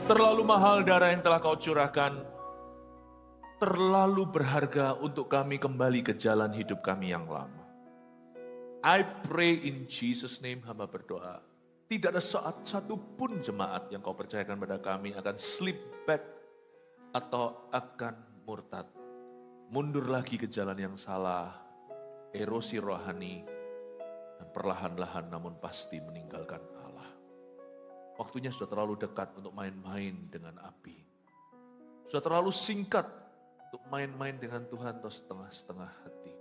Terlalu mahal darah yang telah kau curahkan, terlalu berharga untuk kami kembali ke jalan hidup kami yang lama. I pray in Jesus name, hamba berdoa. Tidak ada saat satu pun jemaat yang kau percayakan pada kami akan slip back atau akan murtad. Mundur lagi ke jalan yang salah, erosi rohani, dan perlahan-lahan namun pasti meninggalkan Allah. Waktunya sudah terlalu dekat untuk main-main dengan api. Sudah terlalu singkat untuk main-main dengan Tuhan atau setengah-setengah hati.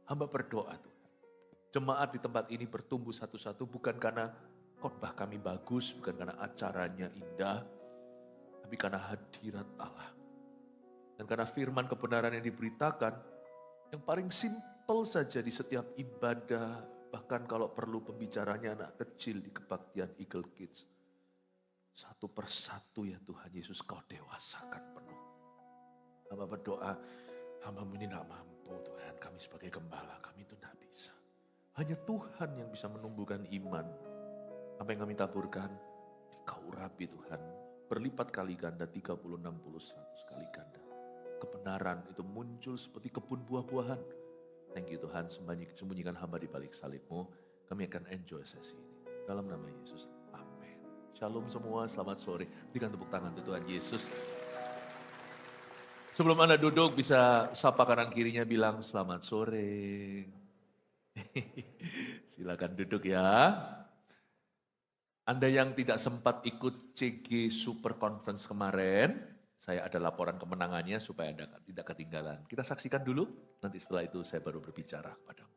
Hamba berdoa Tuhan. Jemaat di tempat ini bertumbuh satu-satu bukan karena khotbah kami bagus, bukan karena acaranya indah, tapi karena hadirat Allah. Dan karena firman kebenaran yang diberitakan, yang paling simpel saja di setiap ibadah, bahkan kalau perlu pembicaranya anak kecil di kebaktian Eagle Kids. Satu persatu ya Tuhan Yesus kau dewasakan penuh. Hamba berdoa, hamba-Mu ini tidak mampu Tuhan, kami sebagai gembala, kami itu tidak bisa. Hanya Tuhan yang bisa menumbuhkan iman. Apa yang kami taburkan, kau urapi Tuhan. Berlipat kali ganda, 30, 60, 100 kali ganda. Kebenaran itu muncul seperti kebun buah-buahan. Thank you Tuhan, sembunyikan hamba di balik salib-Mu. Kami akan enjoy sesi ini. Dalam nama Yesus, amin. Shalom semua, selamat sore. Berikan tepuk tangan untuk Tuhan Yesus. Sebelum Anda duduk, bisa sapa kanan kirinya bilang selamat sore. Silakan duduk ya. Anda yang tidak sempat ikut CG Super Conference kemarin, saya ada laporan kemenangannya supaya Anda tidak ketinggalan. Kita saksikan dulu, nanti setelah itu saya baru berbicara kepadamu.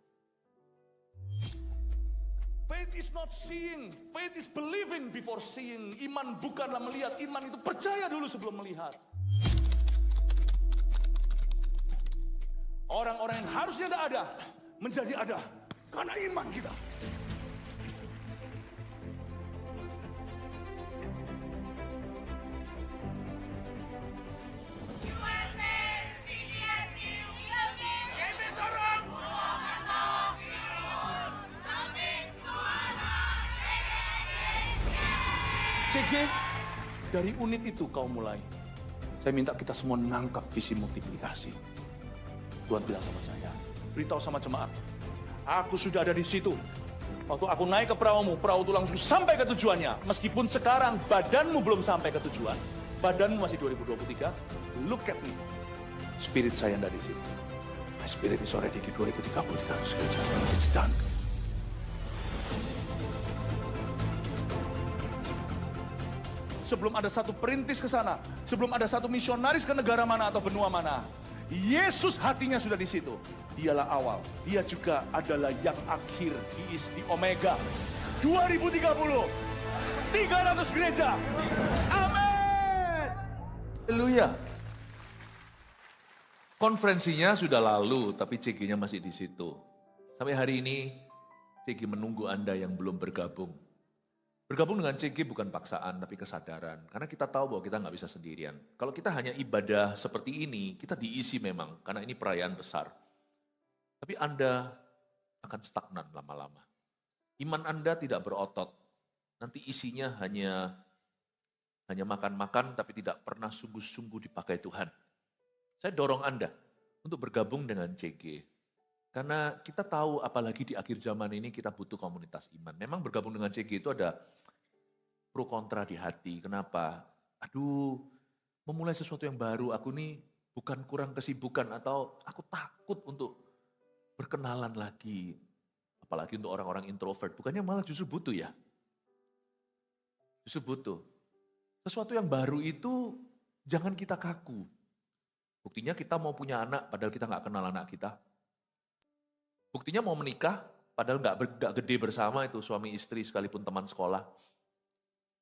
Faith is not seeing, faith is believing before seeing. Iman bukanlah melihat, iman itu percaya dulu sebelum melihat. Orang-orang yang harusnya tidak ada, menjadi ada. Karena iman kita. CG, dari unit itu kau mulai. Saya minta kita semua nangkap visi multiplikasi. Tuhan bilang sama saya, beritahu sama jemaat, aku sudah ada di situ. Waktu aku naik ke perahumu, perahu itu langsung sampai ke tujuannya. Meskipun sekarang badanmu belum sampai ke tujuan, badanmu masih 2023, look at me. Spirit saya ada di situ. My spirit is already di 2033. It's done. Sebelum ada satu perintis ke sana, sebelum ada satu misionaris ke negara mana atau benua mana, Yesus hatinya sudah di situ. Dialah awal, dia juga adalah yang akhir, he is the Omega. 2030, 300 gereja. Amin. Haleluya. Konferensinya sudah lalu, tapi CG-nya masih di situ. Sampai hari ini, CG menunggu Anda yang belum bergabung. Bergabung dengan CG bukan paksaan, tapi kesadaran. Karena kita tahu bahwa kita nggak bisa sendirian. Kalau kita hanya ibadah seperti ini, kita diisi memang, karena ini perayaan besar. Tapi Anda akan stagnan lama-lama. Iman Anda tidak berotot. Nanti isinya hanya makan-makan, tapi tidak pernah sungguh-sungguh dipakai Tuhan. Saya dorong Anda untuk bergabung dengan CG. Karena kita tahu apalagi di akhir zaman ini kita butuh komunitas iman. Memang bergabung dengan CG itu ada pro kontra di hati. Kenapa? Aduh, memulai sesuatu yang baru. Aku nih bukan kurang kesibukan atau aku takut untuk berkenalan lagi. Apalagi untuk orang-orang introvert. Bukannya malah justru butuh ya? Justru butuh. Sesuatu yang baru itu jangan kita kaku. Buktinya kita mau punya anak padahal kita nggak kenal anak kita. Buktinya mau menikah, padahal nggak gede bersama itu suami istri sekalipun teman sekolah.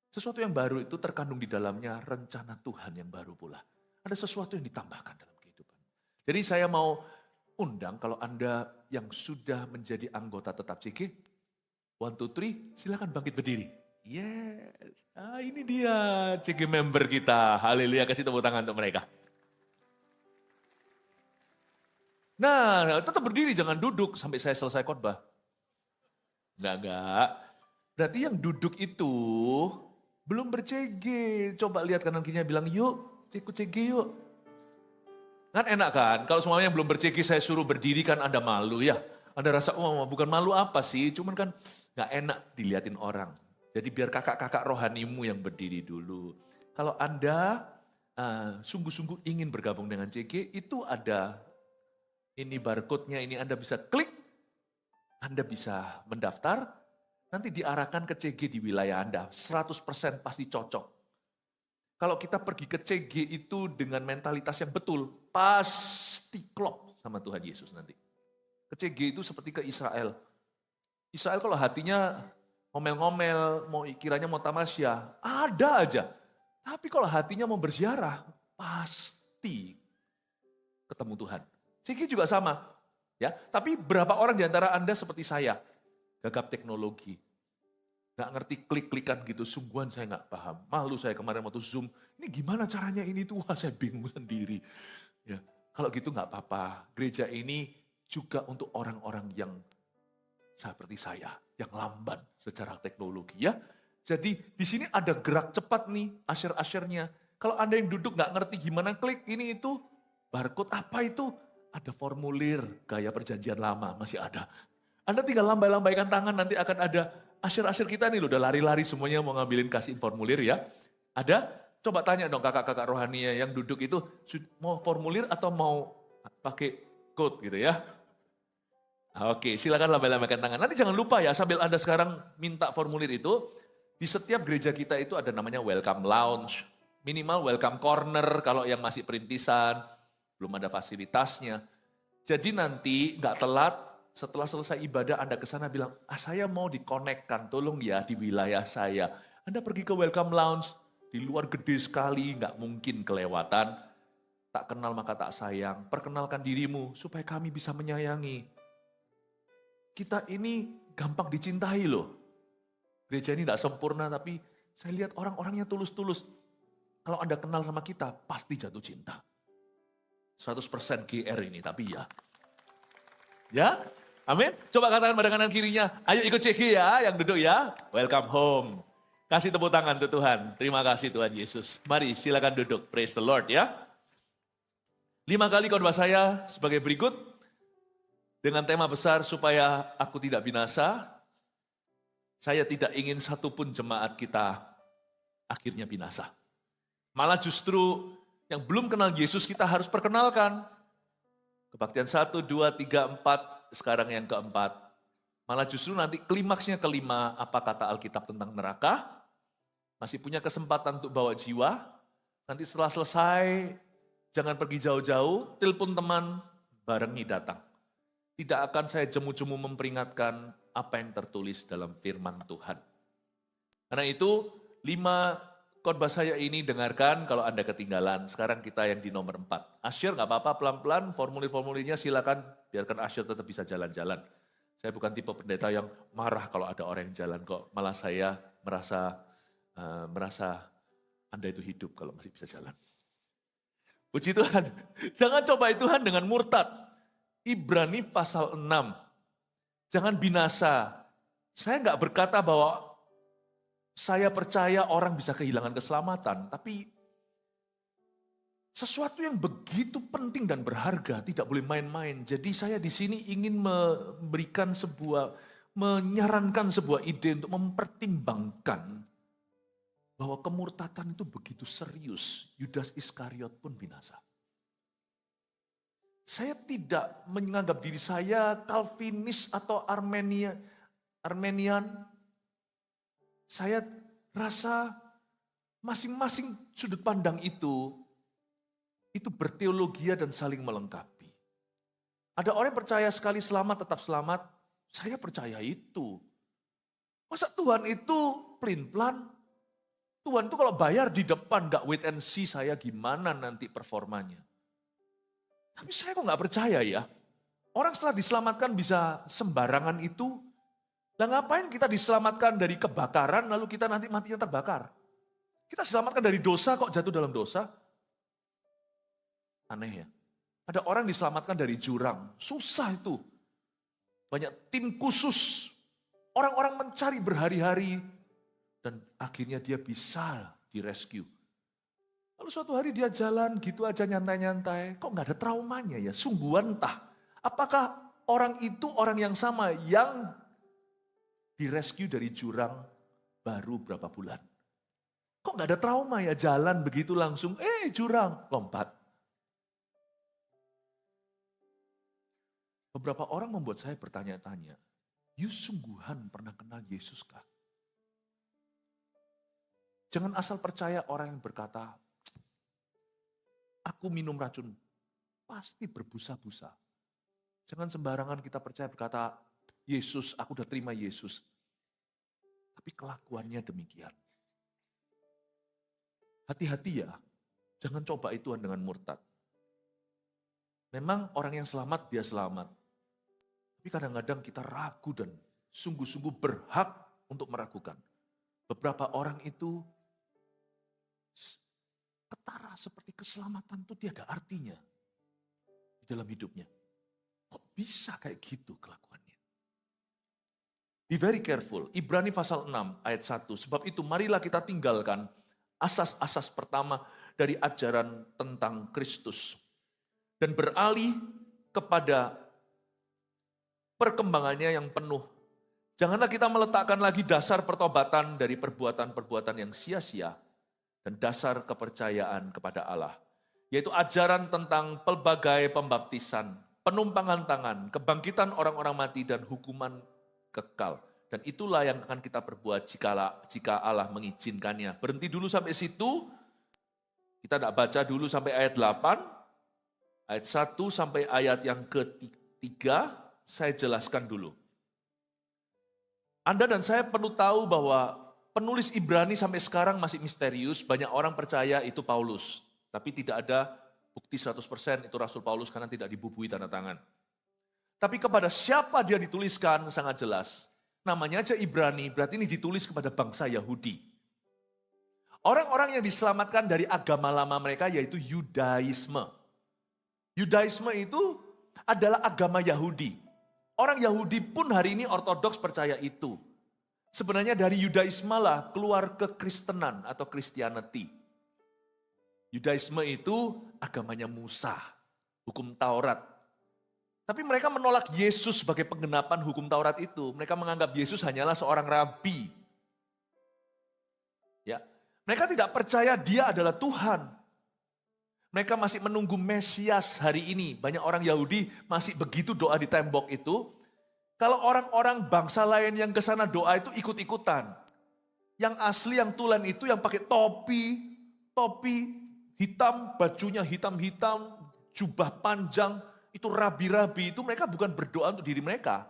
Sesuatu yang baru itu terkandung di dalamnya rencana Tuhan yang baru pula. Ada sesuatu yang ditambahkan dalam kehidupan. Jadi saya mau undang kalau Anda yang sudah menjadi anggota tetap CG, 1, 2, 3, silakan bangkit berdiri. Yes, ini dia CG member kita. Haleluya, kasih tepuk tangan untuk mereka. Nah, tetap berdiri, jangan duduk sampai saya selesai khotbah. Enggak. Berarti yang duduk itu Belum ber-CG. Coba lihat kanan kirinya bilang, yuk ikut CG yuk. Kan enak kan, kalau semuanya belum ber-CG saya suruh berdiri kan Anda malu ya. Anda rasa, oh bukan malu apa sih, cuman kan gak enak diliatin orang. Jadi biar kakak-kakak rohanimu yang berdiri dulu. Kalau Anda sungguh-sungguh ingin bergabung dengan CG, itu ada ini barcode-nya, ini Anda bisa klik, Anda bisa mendaftar, nanti diarahkan ke CG di wilayah Anda, 100% pasti cocok. Kalau kita pergi ke CG itu dengan mentalitas yang betul, pasti klop sama Tuhan Yesus nanti. Ke CG itu seperti ke Israel. Israel kalau hatinya ngomel-ngomel, kiranya mau tamasya, ada aja. Tapi kalau hatinya mau berziarah, pasti ketemu Tuhan. CG juga sama. Ya, tapi berapa orang di antara Anda seperti saya, gagap teknologi. Gak ngerti klik-klikan gitu, sungguhan saya gak paham. Malu saya kemarin waktu Zoom, ini gimana caranya ini tuh, wah saya bingung sendiri. Ya, kalau gitu gak apa-apa, gereja ini juga untuk orang-orang yang seperti saya, yang lamban secara teknologi ya. Jadi di sini ada gerak cepat nih, usher-ushernya. Kalau Anda yang duduk gak ngerti gimana klik ini itu, barcode apa itu, ada formulir gaya perjanjian lama, masih ada. Anda tinggal lambai-lambaikan tangan, nanti akan ada usher-usher kita nih loh, udah lari-lari semuanya mau ngambilin kasih formulir ya. Ada? Coba tanya dong kakak-kakak rohani yang duduk itu, mau formulir atau mau pakai code gitu ya. Oke, silakan lambai-lambaikan tangan. Nanti jangan lupa ya, sambil Anda sekarang minta formulir itu, di setiap gereja kita itu ada namanya welcome lounge, minimal welcome corner kalau yang masih perintisan, belum ada fasilitasnya. Jadi nanti nggak telat, setelah selesai ibadah Anda ke sana bilang, saya mau dikonekkan, tolong ya di wilayah saya. Anda pergi ke welcome lounge, di luar gede sekali, nggak mungkin kelewatan. Tak kenal maka tak sayang, perkenalkan dirimu supaya kami bisa menyayangi. Kita ini gampang dicintai loh. Gereja ini tidak sempurna, tapi saya lihat orang-orangnya tulus-tulus. Kalau Anda kenal sama kita, pasti jatuh cinta. 100% GR ini, tapi ya. Ya, amin. Coba katakan pada kanan kirinya, ayo ikut CG ya, yang duduk ya. Welcome home. Kasih tepuk tangan untuk Tuhan. Terima kasih Tuhan Yesus. Mari silakan duduk, praise the Lord ya. 5 kali khotbah saya sebagai berikut. Dengan tema besar supaya aku tidak binasa, saya tidak ingin satupun jemaat kita akhirnya binasa. Malah justru yang belum kenal Yesus kita harus perkenalkan. Kebaktian 1, 2, 3, 4, sekarang yang keempat. Malah justru nanti klimaksnya kelima, apa kata Alkitab tentang neraka. Masih punya kesempatan untuk bawa jiwa. Nanti setelah selesai, jangan pergi jauh-jauh, telepon teman, barengi datang. Tidak akan saya jemu-jemu memperingatkan apa yang tertulis dalam firman Tuhan. Karena itu 5 khotbah saya ini dengarkan kalau Anda ketinggalan. Sekarang kita yang di nomor 4. Asyir gak apa-apa pelan-pelan, formulir-formulirnya silakan biarkan Asyir tetap bisa jalan-jalan. Saya bukan tipe pendeta yang marah kalau ada orang yang jalan kok. Malah saya merasa Anda itu hidup kalau masih bisa jalan. Puji Tuhan, jangan cobai Tuhan dengan murtad. Ibrani pasal 6, jangan binasa. Saya nggak berkata bahwa saya percaya orang bisa kehilangan keselamatan, tapi sesuatu yang begitu penting dan berharga tidak boleh main-main. Jadi saya di sini ingin menyarankan sebuah ide untuk mempertimbangkan bahwa kemurtatan itu begitu serius. Yudas Iskariot pun binasa. Saya tidak menganggap diri saya Calvinis atau Armenian. Saya rasa masing-masing sudut pandang itu berteologia dan saling melengkapi. Ada orang yang percaya sekali selamat tetap selamat, saya percaya itu. Masa Tuhan itu pelin-pelan? Tuhan itu kalau bayar di depan, gak wait and see saya gimana nanti performanya. Tapi saya kok gak percaya ya. Orang setelah diselamatkan bisa sembarangan itu. Lah ngapain kita diselamatkan dari kebakaran lalu kita nanti matinya terbakar? Kita diselamatkan dari dosa kok jatuh dalam dosa? Aneh ya. Ada orang diselamatkan dari jurang. Susah itu. Banyak tim khusus. Orang-orang mencari berhari-hari. Dan akhirnya dia bisa direscue. Lalu suatu hari dia jalan gitu aja nyantai-nyantai. Kok nggak ada traumanya ya? Sungguhan entah. Apakah orang itu orang yang sama yang direscue dari jurang baru berapa bulan? Kok nggak ada trauma ya? Jalan begitu langsung, jurang, lompat. Beberapa orang membuat saya bertanya-tanya, you sungguhan pernah kenal Yesus kah? Jangan asal percaya orang yang berkata, aku minum racun, pasti berbusa-busa. Jangan sembarangan kita percaya berkata, Yesus, aku udah terima Yesus. Tapi kelakuannya demikian. Hati-hati ya, jangan coba ituan dengan murtad. Memang orang yang selamat, dia selamat. Tapi kadang-kadang kita ragu dan sungguh-sungguh berhak untuk meragukan. Beberapa orang itu ketara seperti keselamatan itu tiada artinya di dalam hidupnya. Kok bisa kayak gitu kelakuannya? Be very careful. Ibrani pasal 6 ayat 1. Sebab itu marilah kita tinggalkan asas-asas pertama dari ajaran tentang Kristus. Dan beralih kepada perkembangannya yang penuh. Janganlah kita meletakkan lagi dasar pertobatan dari perbuatan-perbuatan yang sia-sia. Dan dasar kepercayaan kepada Allah. Yaitu ajaran tentang pelbagai pembaptisan, penumpangan tangan, kebangkitan orang-orang mati, dan hukuman kekal. Dan itulah yang akan kita perbuat jika Allah mengizinkannya. Berhenti dulu sampai situ. Kita tidak baca dulu sampai ayat 8. Ayat 1 sampai ayat yang ketiga, saya jelaskan dulu. Anda dan saya perlu tahu bahwa penulis Ibrani sampai sekarang masih misterius. Banyak orang percaya itu Paulus. Tapi tidak ada bukti 100% itu Rasul Paulus karena tidak dibubui tanda tangan. Tapi kepada siapa dia dituliskan sangat jelas. Namanya aja Ibrani, berarti ini ditulis kepada bangsa Yahudi. Orang-orang yang diselamatkan dari agama lama mereka yaitu Yudaisme. Yudaisme itu adalah agama Yahudi. Orang Yahudi pun hari ini ortodoks percaya itu. Sebenarnya dari Yudaisme lah keluar ke Kristenan atau Christianity. Yudaisme itu agamanya Musa, hukum Taurat. Tapi mereka menolak Yesus sebagai penggenapan hukum Taurat itu. Mereka menganggap Yesus hanyalah seorang rabi. Ya, mereka tidak percaya dia adalah Tuhan. Mereka masih menunggu Mesias hari ini. Banyak orang Yahudi masih begitu doa di tembok itu. Kalau orang-orang bangsa lain yang ke sana doa itu ikut-ikutan. Yang asli, yang tulen itu yang pakai topi hitam, bajunya hitam-hitam, jubah panjang, itu rabi-rabi, itu mereka bukan berdoa untuk diri mereka.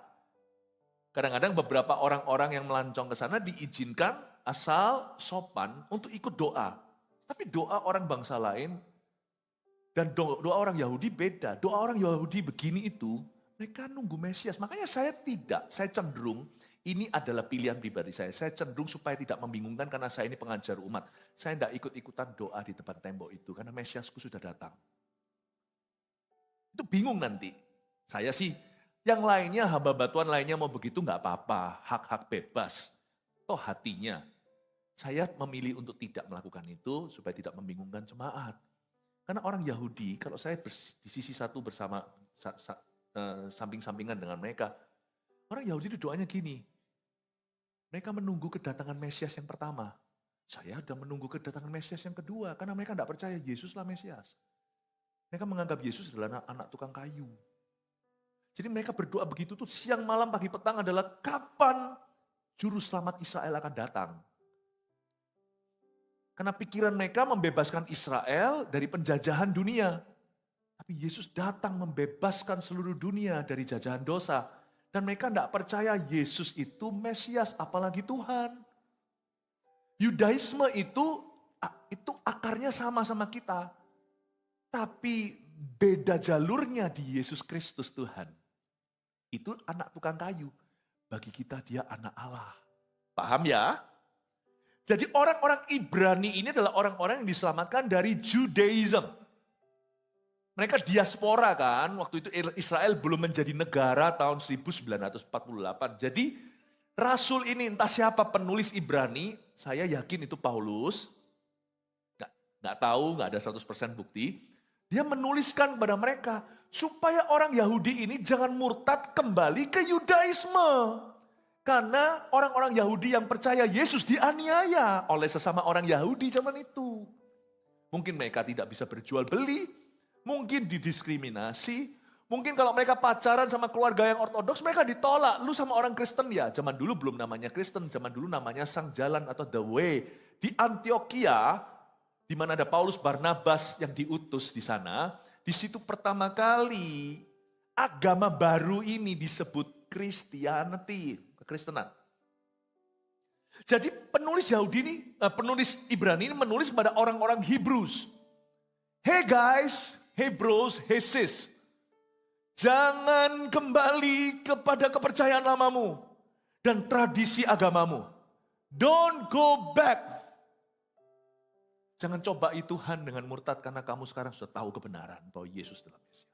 Kadang-kadang beberapa orang-orang yang melancong ke sana diizinkan asal sopan untuk ikut doa. Tapi doa orang bangsa lain dan doa orang Yahudi beda. Doa orang Yahudi begini itu, mereka nunggu Mesias. Makanya saya cenderung, ini adalah pilihan pribadi saya. Saya cenderung supaya tidak membingungkan karena saya ini pengajar umat. Saya tidak ikut-ikutan doa di depan tembok itu karena Mesiasku sudah datang. Itu bingung nanti. Saya sih, yang lainnya, hamba batuan lainnya mau begitu nggak apa-apa. Hak-hak bebas. Toh hatinya. Saya memilih untuk tidak melakukan itu supaya tidak membingungkan jemaat. Karena orang Yahudi, kalau saya di sisi satu bersama samping-sampingan dengan mereka, orang Yahudi itu doanya gini. Mereka menunggu kedatangan Mesias yang pertama. Saya sudah menunggu kedatangan Mesias yang kedua. Karena mereka tidak percaya Yesuslah Mesias. Mereka menganggap Yesus adalah anak tukang kayu. Jadi mereka berdoa begitu tuh siang malam pagi petang adalah kapan juru selamat Israel akan datang. Karena pikiran mereka membebaskan Israel dari penjajahan dunia. Tapi Yesus datang membebaskan seluruh dunia dari jajahan dosa. Dan mereka tidak percaya Yesus itu Mesias, apalagi Tuhan. Yudaisme itu akarnya sama-sama kita. Tapi beda jalurnya di Yesus Kristus Tuhan. Itu anak tukang kayu. Bagi kita dia anak Allah. Paham ya? Jadi orang-orang Ibrani ini adalah orang-orang yang diselamatkan dari Judaism. Mereka diaspora kan, waktu itu Israel belum menjadi negara tahun 1948. Jadi Rasul ini entah siapa penulis Ibrani, saya yakin itu Paulus. Nggak tahu, nggak ada 100% bukti. Dia menuliskan kepada mereka, supaya orang Yahudi ini jangan murtad kembali ke Yudaisme. Karena orang-orang Yahudi yang percaya Yesus dianiaya oleh sesama orang Yahudi zaman itu. Mungkin mereka tidak bisa berjual beli, mungkin didiskriminasi, mungkin kalau mereka pacaran sama keluarga yang ortodoks, mereka ditolak. Lu sama orang Kristen ya, zaman dulu belum namanya Kristen, zaman dulu namanya Sang Jalan atau The Way. Di Antioquia, di mana ada Paulus Barnabas yang diutus di sana, di situ pertama kali agama baru ini disebut Christianity, kekristenan. Jadi penulis Yahudi ini, penulis Ibrani ini menulis kepada orang-orang Hebrews. Hey guys, hey bros, hey sis. Jangan kembali kepada kepercayaan lamamu dan tradisi agamamu. Don't go back. Jangan cobai Tuhan dengan murtad karena kamu sekarang sudah tahu kebenaran bahwa Yesus adalah Mesias.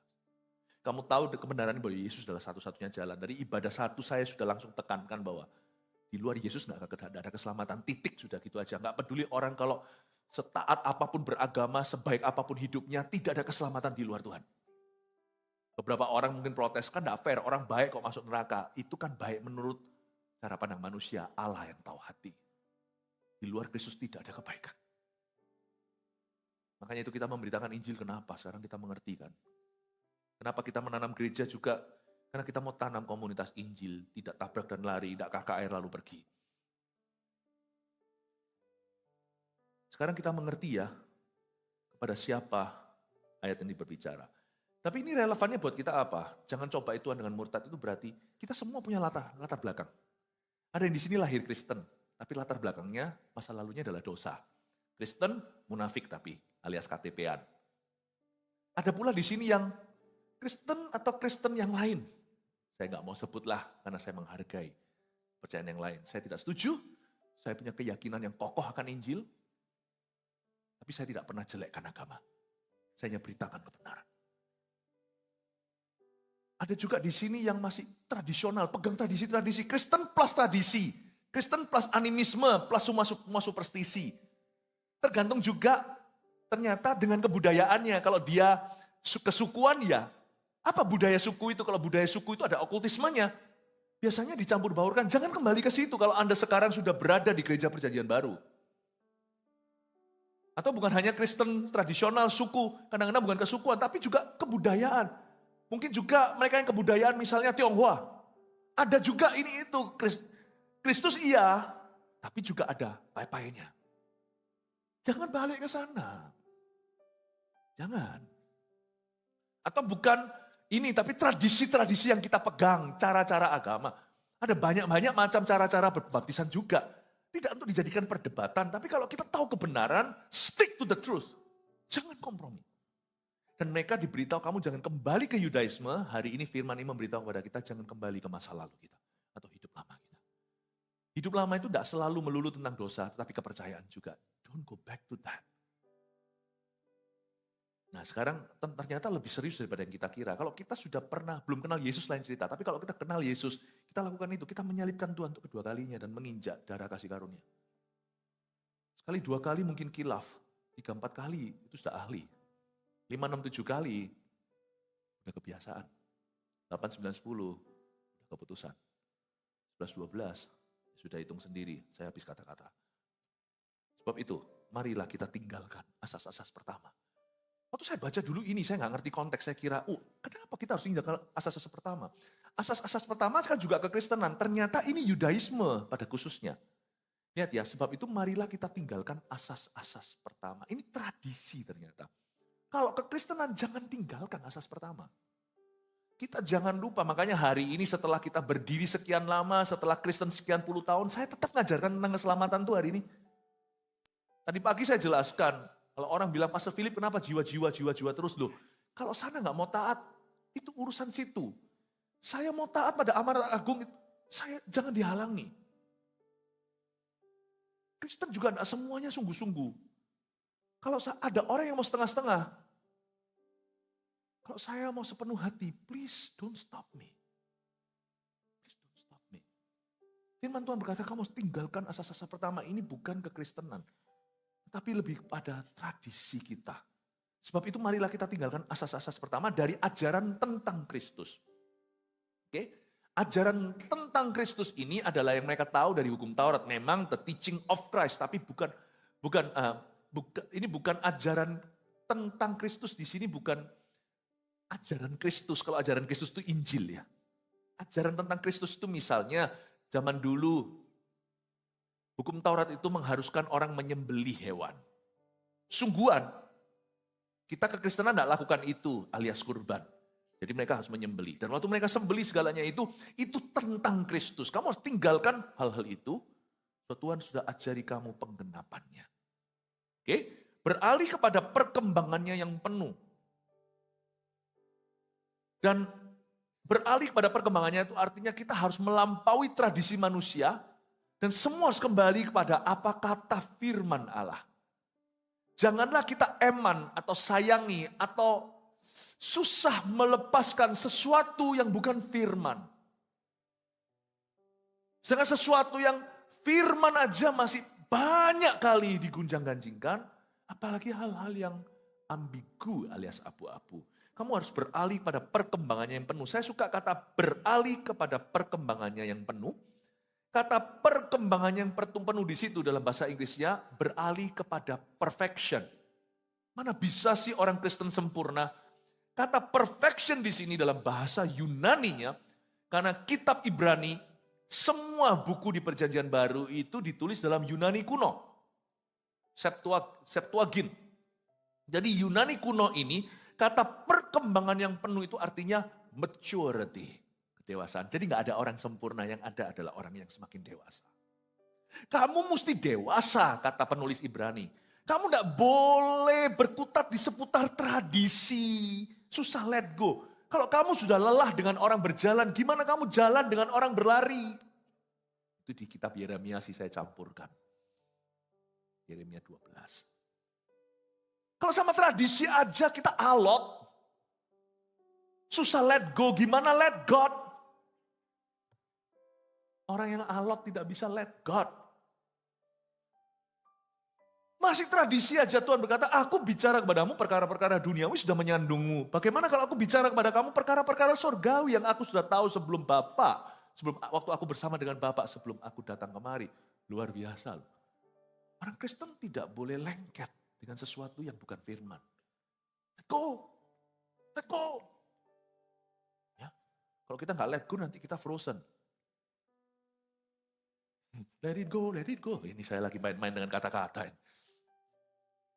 Kamu tahu kebenaran bahwa Yesus adalah satu-satunya jalan. Dari ibadah satu saya sudah langsung tekankan bahwa di luar Yesus nggak ada keselamatan, titik sudah gitu aja. Nggak peduli orang kalau setaat apapun beragama, sebaik apapun hidupnya, tidak ada keselamatan di luar Tuhan. Beberapa orang mungkin protes, kan nggak fair, orang baik kok masuk neraka. Itu kan baik menurut cara pandang manusia, Allah yang tahu hati. Di luar Kristus tidak ada kebaikan. Makanya itu kita memberitakan Injil, kenapa? Sekarang kita mengerti kan. Kenapa kita menanam gereja juga? Karena kita mau tanam komunitas Injil, tidak tabrak dan lari, tidak KKR lalu pergi. Sekarang kita mengerti ya, kepada siapa ayat ini berbicara. Tapi ini relevannya buat kita apa? Jangan cobai Tuhan dengan murtad, itu berarti kita semua punya latar belakang. Ada yang di sini lahir Kristen, tapi latar belakangnya, masa lalunya adalah dosa. Kristen, munafik tapi, alias KTP-an. Ada pula di sini yang Kristen atau Kristen yang lain. Saya nggak mau sebutlah karena saya menghargai percayaan yang lain. Saya tidak setuju, saya punya keyakinan yang kokoh akan Injil, tapi saya tidak pernah jelekkan agama. Saya hanya beritakan kebenaran. Ada juga di sini yang masih tradisional, pegang tradisi-tradisi, Kristen plus tradisi, Kristen plus animisme, plus semua superstisi. Tergantung juga ternyata dengan kebudayaannya. Kalau dia kesukuan ya, apa budaya suku itu? Kalau budaya suku itu ada okultismenya. Biasanya dicampur baurkan, jangan kembali ke situ kalau Anda sekarang sudah berada di gereja perjanjian baru. Atau bukan hanya Kristen tradisional suku, kadang-kadang bukan kesukuan, tapi juga kebudayaan. Mungkin juga mereka yang kebudayaan misalnya Tionghoa. Ada juga ini itu, Kristus iya, tapi juga ada pai-painya. Jangan balik ke sana. Jangan. Atau bukan ini, tapi tradisi-tradisi yang kita pegang, cara-cara agama. Ada banyak-banyak macam cara-cara berbaptisan juga. Tidak untuk dijadikan perdebatan, tapi kalau kita tahu kebenaran, stick to the truth. Jangan kompromi. Dan mereka diberitahu, kamu jangan kembali ke Yudaisme. Hari ini firman ini memberitahu kepada kita, jangan kembali ke masa lalu kita. Atau hidup lama kita. Hidup lama itu tidak selalu melulu tentang dosa, tetapi kepercayaan juga. Don't go back to that. Nah sekarang ternyata lebih serius daripada yang kita kira. Kalau kita sudah pernah, belum kenal Yesus lain cerita. Tapi kalau kita kenal Yesus, kita lakukan itu. Kita menyalibkan Tuhan untuk kedua kalinya dan menginjak darah kasih karunia. Sekali, dua kali mungkin kilaf. 3, 4 kali itu sudah ahli. 5, 6, 7 kali udah kebiasaan. 8, 9, 10 udah keputusan. 11, 12 sudah hitung sendiri. Saya habis kata-kata. Sebab itu, marilah kita tinggalkan asas-asas pertama. Waktu saya baca dulu ini, saya nggak ngerti konteks, saya kira, kenapa kita harus tinggalkan asas-asas pertama? Asas-asas pertama kan juga kekristenan, ternyata ini Yudaisme pada khususnya. Lihat ya, sebab itu marilah kita tinggalkan asas-asas pertama. Ini tradisi ternyata. Kalau kekristenan jangan tinggalkan asas pertama. Kita jangan lupa, makanya hari ini setelah kita berdiri sekian lama, setelah Kristen sekian puluh tahun, saya tetap ngajarkan tentang keselamatan tuh hari ini. Tadi pagi saya jelaskan, kalau orang bilang, Pastor Philip kenapa jiwa-jiwa terus loh. Kalau sana nggak mau taat, itu urusan situ. Saya mau taat pada amanat agung, saya jangan dihalangi. Kristen juga enggak semuanya sungguh-sungguh. Kalau ada orang yang mau setengah-setengah, kalau saya mau sepenuh hati, please don't stop me. Please don't stop me. Firman Tuhan berkata kamu harus tinggalkan asas-asas pertama. Ini bukan kekristenan. Tapi lebih pada tradisi kita. Sebab itu marilah kita tinggalkan asas-asas pertama dari ajaran tentang Kristus. Oke? Ajaran tentang Kristus ini adalah yang mereka tahu dari hukum Taurat. Memang the teaching of Christ, tapi ini bukan ajaran tentang Kristus. Di sini bukan ajaran Kristus. Kalau ajaran Kristus itu Injil ya. Ajaran tentang Kristus itu misalnya zaman dulu hukum Taurat itu mengharuskan orang menyembelih hewan. Sungguhan. Kita kekristenan tidak lakukan itu alias kurban. Jadi mereka harus menyembelih. Dan waktu mereka sembelih segalanya itu tentang Kristus. Kamu harus tinggalkan hal-hal itu. Tuhan sudah ajari kamu penggenapannya. Oke? Beralih kepada perkembangannya yang penuh. Dan beralih kepada perkembangannya itu artinya kita harus melampaui tradisi manusia. Dan semua harus kembali kepada apa kata firman Allah. Janganlah kita eman atau sayangi atau susah melepaskan sesuatu yang bukan firman. Sedangkan sesuatu yang firman aja masih banyak kali digunjang-ganjingkan. Apalagi hal-hal yang ambigu alias abu-abu. Kamu harus beralih pada perkembangannya yang penuh. Saya suka kata beralih kepada perkembangannya yang penuh. Kata perkembangannya yang penuh di situ dalam bahasa Inggrisnya beralih kepada perfection. Mana bisa sih orang Kristen sempurna? Kata perfection di sini dalam bahasa Yunaninya, karena kitab Ibrani, semua buku di Perjanjian Baru itu ditulis dalam Yunani kuno. Septuagint. Jadi Yunani kuno ini, kata perkembangan yang penuh itu artinya maturity, kedewasaan. Jadi nggak ada orang sempurna, yang ada adalah orang yang semakin dewasa. Kamu mesti dewasa, kata penulis Ibrani. Kamu nggak boleh berkutat di seputar tradisi. Susah let go. Kalau kamu sudah lelah dengan orang berjalan, gimana kamu jalan dengan orang berlari? Itu di kitab Yeremia sih saya campurkan. Yeremia 12. Kalau sama tradisi aja kita alot. Susah let go, gimana let God? Orang yang alot tidak bisa let God. Masih tradisi aja Tuhan berkata, aku bicara kepadamu perkara-perkara duniawi sudah menyandungmu. Bagaimana kalau aku bicara kepada kamu perkara-perkara surgawi yang aku sudah tahu sebelum Bapa, waktu aku bersama dengan Bapa sebelum aku datang kemari. Luar biasa loh. Orang Kristen tidak boleh lengket dengan sesuatu yang bukan firman. Let go. Let go. Ya. Kalau kita nggak let go nanti kita frozen. Let it go, let it go. Ini saya lagi main-main dengan kata-kata.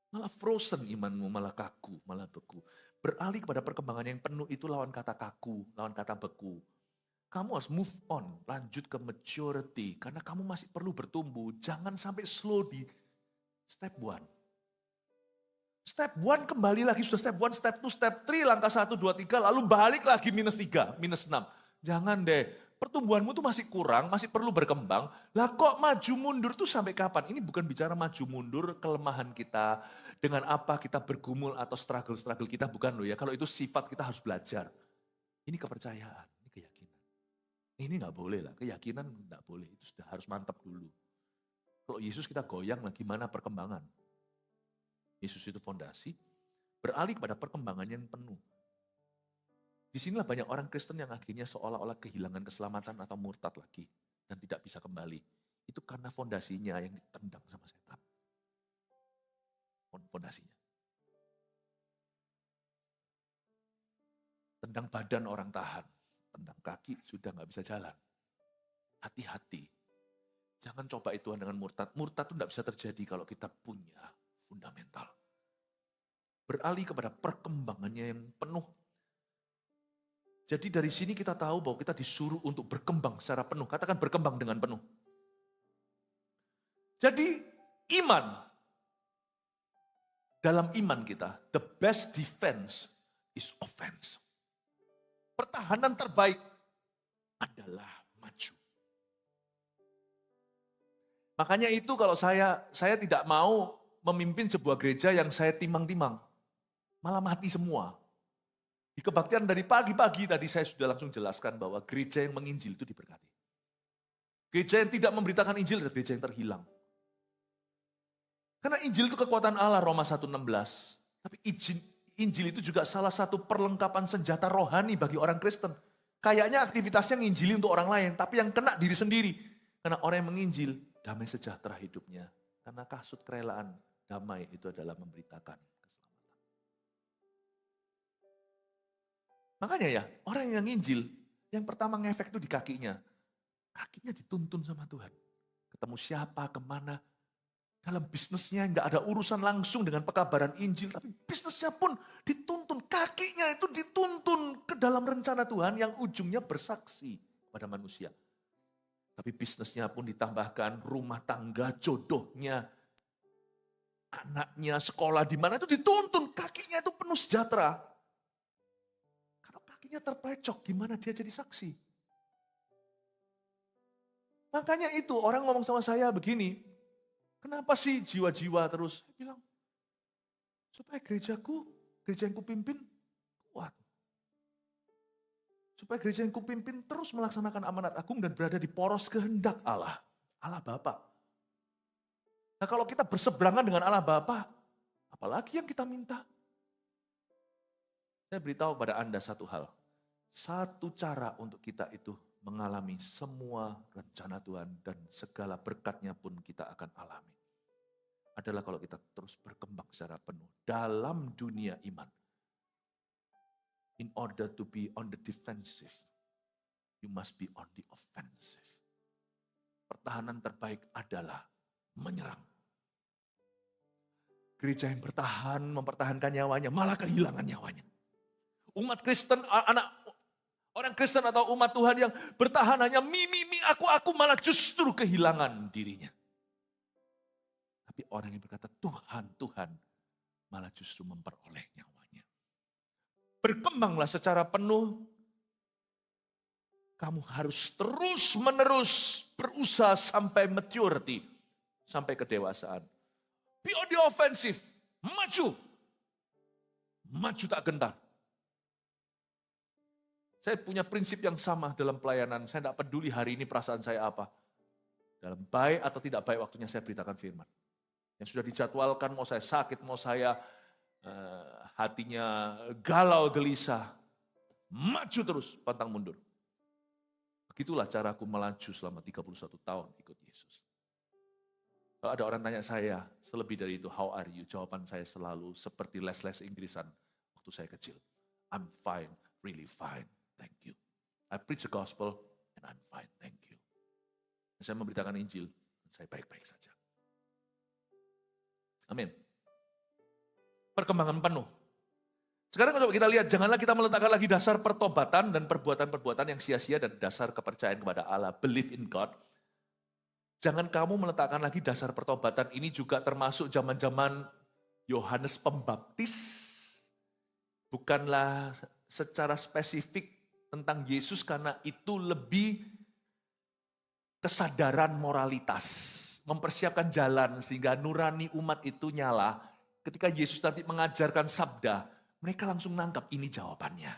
Malah frozen imanmu, malah kaku, malah beku. Beralih kepada perkembangan yang penuh itu lawan kata kaku, lawan kata beku. Kamu harus move on, lanjut ke maturity. Karena kamu masih perlu bertumbuh. Jangan sampai slow di step 1. Step 1 kembali lagi, sudah step 1, step 2, step 3, langkah 1, 2, 3, lalu balik lagi -3, -6. Jangan deh, pertumbuhanmu tuh masih kurang, masih perlu berkembang. Lah kok maju mundur tuh sampai kapan? Ini bukan bicara maju mundur kelemahan kita, dengan apa kita bergumul atau struggle kita, bukan loh ya. Kalau itu sifat kita harus belajar. Ini kepercayaan, ini keyakinan. Ini nggak boleh lah, keyakinan nggak boleh, itu sudah harus mantap dulu. Kalau Yesus kita goyang lah, gimana perkembangan? Yesus itu fondasi, beralih pada perkembangan yang penuh. Disinilah banyak orang Kristen yang akhirnya seolah-olah kehilangan keselamatan atau murtad lagi dan tidak bisa kembali. Itu karena fondasinya yang ditendang sama setan. Fondasinya. Tendang badan orang tahan, tendang kaki sudah nggak bisa jalan. Hati-hati. Jangan coba itu dengan murtad. Murtad itu tidak bisa terjadi kalau kita punya fundamental. Beralih kepada perkembangannya yang penuh. Jadi dari sini kita tahu bahwa kita disuruh untuk berkembang secara penuh. Katakan berkembang dengan penuh. Jadi iman. Dalam iman kita, the best defense is offense. Pertahanan terbaik adalah maju. Makanya itu kalau saya tidak mau memimpin sebuah gereja yang saya timang-timang. Malah mati semua. Di kebaktian dari pagi-pagi tadi saya sudah langsung jelaskan bahwa gereja yang menginjil itu diberkati. Gereja yang tidak memberitakan Injil adalah gereja yang terhilang. Karena Injil itu kekuatan Allah, Roma 1:16. Tapi Injil itu juga salah satu perlengkapan senjata rohani bagi orang Kristen. Kayaknya aktivitasnya nginjili untuk orang lain, tapi yang kena diri sendiri. Karena orang yang menginjil, damai sejahtera hidupnya. Karena kasut kerelaan damai itu adalah memberitakan keselamatan. Makanya ya, orang yang nginjil, yang pertama ngefek itu di kakinya. Kakinya dituntun sama Tuhan. Ketemu siapa, kemana. Dalam bisnisnya nggak ada urusan langsung dengan pekabaran Injil, tapi bisnisnya pun dituntun, kakinya itu dituntun ke dalam rencana Tuhan yang ujungnya bersaksi pada manusia. Tapi bisnisnya pun ditambahkan rumah tangga, jodohnya, anaknya, sekolah di mana itu dituntun, kakinya itu penuh sejahtera. Kalau kakinya terpecok, gimana dia jadi saksi? Makanya itu orang ngomong sama saya begini, kenapa sih jiwa-jiwa terus? Saya bilang, supaya gerejaku, gereja yang kupimpin kuat. Supaya gereja yang kupimpin terus melaksanakan amanat agung dan berada di poros kehendak Allah. Allah Bapa. Nah kalau kita berseberangan dengan Allah Bapa, apalagi yang kita minta? Saya beritahu pada Anda satu hal. Satu cara untuk kita itu mengalami semua rencana Tuhan dan segala berkatnya pun kita akan alami. Adalah kalau kita terus berkembang secara penuh dalam dunia iman. In order to be on the defensive, you must be on the offensive. Pertahanan terbaik adalah menyerang. Gereja yang bertahan, mempertahankan nyawanya, malah kehilangan nyawanya. Umat Kristen, orang Kristen atau umat Tuhan yang bertahan hanya aku malah justru kehilangan dirinya. Tapi orang yang berkata Tuhan, malah justru memperoleh nyawanya. Berkembanglah secara penuh. Kamu harus terus-menerus berusaha sampai maturity, sampai kedewasaan. Be on the offensive, maju. Maju tak gentar. Saya punya prinsip yang sama dalam pelayanan. Saya tidak peduli hari ini perasaan saya apa. Dalam baik atau tidak baik waktunya saya beritakan firman. Yang sudah dijadwalkan, mau saya sakit, mau saya hatinya galau gelisah. Maju terus, pantang mundur. Begitulah caraku melaju selama 31 tahun ikut Yesus. Kalau ada orang tanya saya, selebih dari itu, how are you? Jawaban saya selalu seperti les-les Inggrisan waktu saya kecil. I'm fine, really fine. Thank you. I preach the gospel and I'm fine. Thank you. Saya memberitakan Injil, saya baik-baik saja. Amin. Perkembangan penuh. Sekarang kalau kita lihat, janganlah kita meletakkan lagi dasar pertobatan dan perbuatan-perbuatan yang sia-sia dan dasar kepercayaan kepada Allah. Believe in God. Jangan kamu meletakkan lagi dasar pertobatan. Ini juga termasuk zaman-zaman Yohanes Pembaptis. Bukanlah secara spesifik tentang Yesus karena itu lebih kesadaran moralitas. Mempersiapkan jalan sehingga nurani umat itu nyala. Ketika Yesus nanti mengajarkan sabda, mereka langsung nangkap ini jawabannya.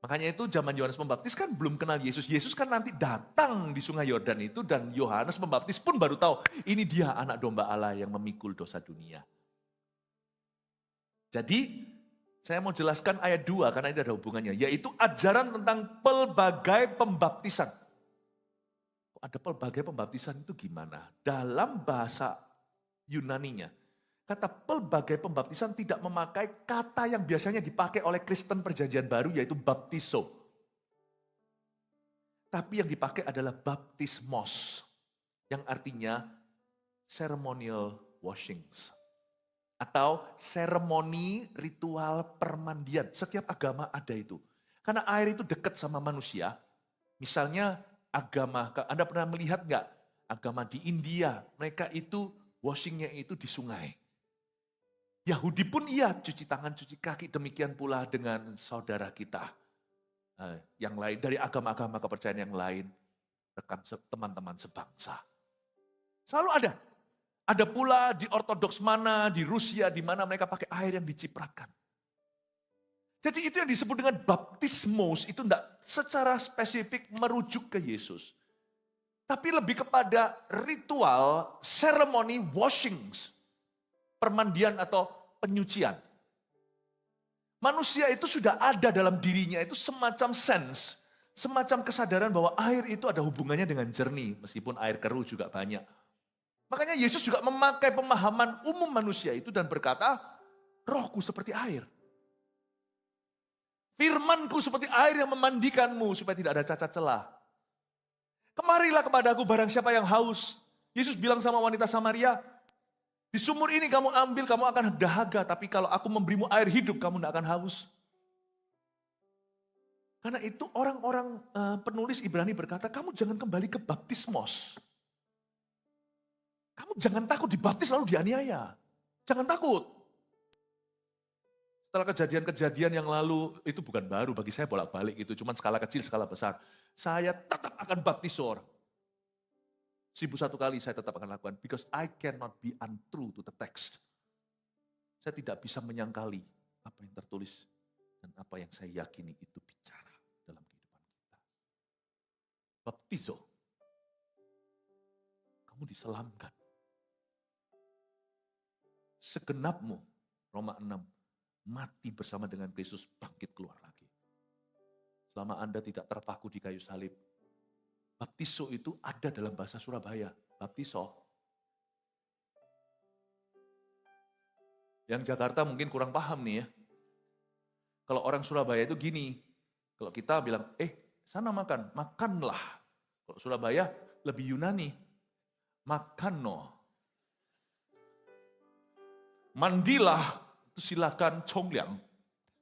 Makanya itu zaman Yohanes Pembaptis kan belum kenal Yesus. Yesus kan nanti datang di sungai Yordan itu dan Yohanes Pembaptis pun baru tahu ini dia anak domba Allah yang memikul dosa dunia. Jadi saya mau jelaskan ayat 2 karena itu ada hubungannya. Yaitu ajaran tentang pelbagai pembaptisan. Ada pelbagai pembaptisan itu gimana? Dalam bahasa Yunaninya, kata pelbagai pembaptisan tidak memakai kata yang biasanya dipakai oleh Kristen Perjanjian Baru yaitu baptizo. Tapi yang dipakai adalah baptismos yang artinya ceremonial washings atau seremoni ritual permandian. Setiap agama ada itu. Karena air itu dekat sama manusia. Misalnya agama, Anda pernah melihat nggak agama di India? Mereka itu washingnya itu di sungai. Yahudi pun iya, cuci tangan, cuci kaki, demikian pula dengan saudara kita. Yang lain, dari agama-agama kepercayaan yang lain, rekan teman-teman sebangsa. Selalu ada. Ada pula di Ortodoks mana, di Rusia, di mana mereka pakai air yang dicipratkan. Jadi itu yang disebut dengan baptismos, itu tidak secara spesifik merujuk ke Yesus. Tapi lebih kepada ritual, ceremony washings. Permandian atau penyucian. Manusia itu sudah ada dalam dirinya, itu semacam sense, semacam kesadaran bahwa air itu ada hubungannya dengan jernih, meskipun air keruh juga banyak. Makanya Yesus juga memakai pemahaman umum manusia itu dan berkata, rohku seperti air. Firmanku seperti air yang memandikanmu supaya tidak ada cacat celah. Kemarilah kepadaku barang siapa yang haus. Yesus bilang sama wanita Samaria, di sumur ini kamu ambil, kamu akan dahaga. Tapi kalau aku memberimu air hidup, kamu tidak akan haus. Karena itu orang-orang penulis Ibrani berkata, kamu jangan kembali ke baptismos. Kamu jangan takut dibaptis lalu dianiaya. Jangan takut. Setelah kejadian-kejadian yang lalu, itu bukan baru bagi saya bolak-balik itu. Cuman skala kecil, skala besar. Saya tetap akan baptis orang. 1001 kali saya tetap akan lakukan. Because I cannot be untrue to the text. Saya tidak bisa menyangkali apa yang tertulis. Dan apa yang saya yakini itu bicara dalam kehidupan kita. Baptizo. Kamu diselamkan. Segenapmu, Roma 6, mati bersama dengan Kristus, bangkit keluar lagi. Selama Anda tidak terpaku di kayu salib, baptiso itu ada dalam bahasa Surabaya. Baptiso. Yang Jakarta mungkin kurang paham nih ya. Kalau orang Surabaya itu gini. Kalau kita bilang, sana makan. Makanlah. Kalau Surabaya lebih Yunani. Makanno. Mandilah. Itu silakan congliang.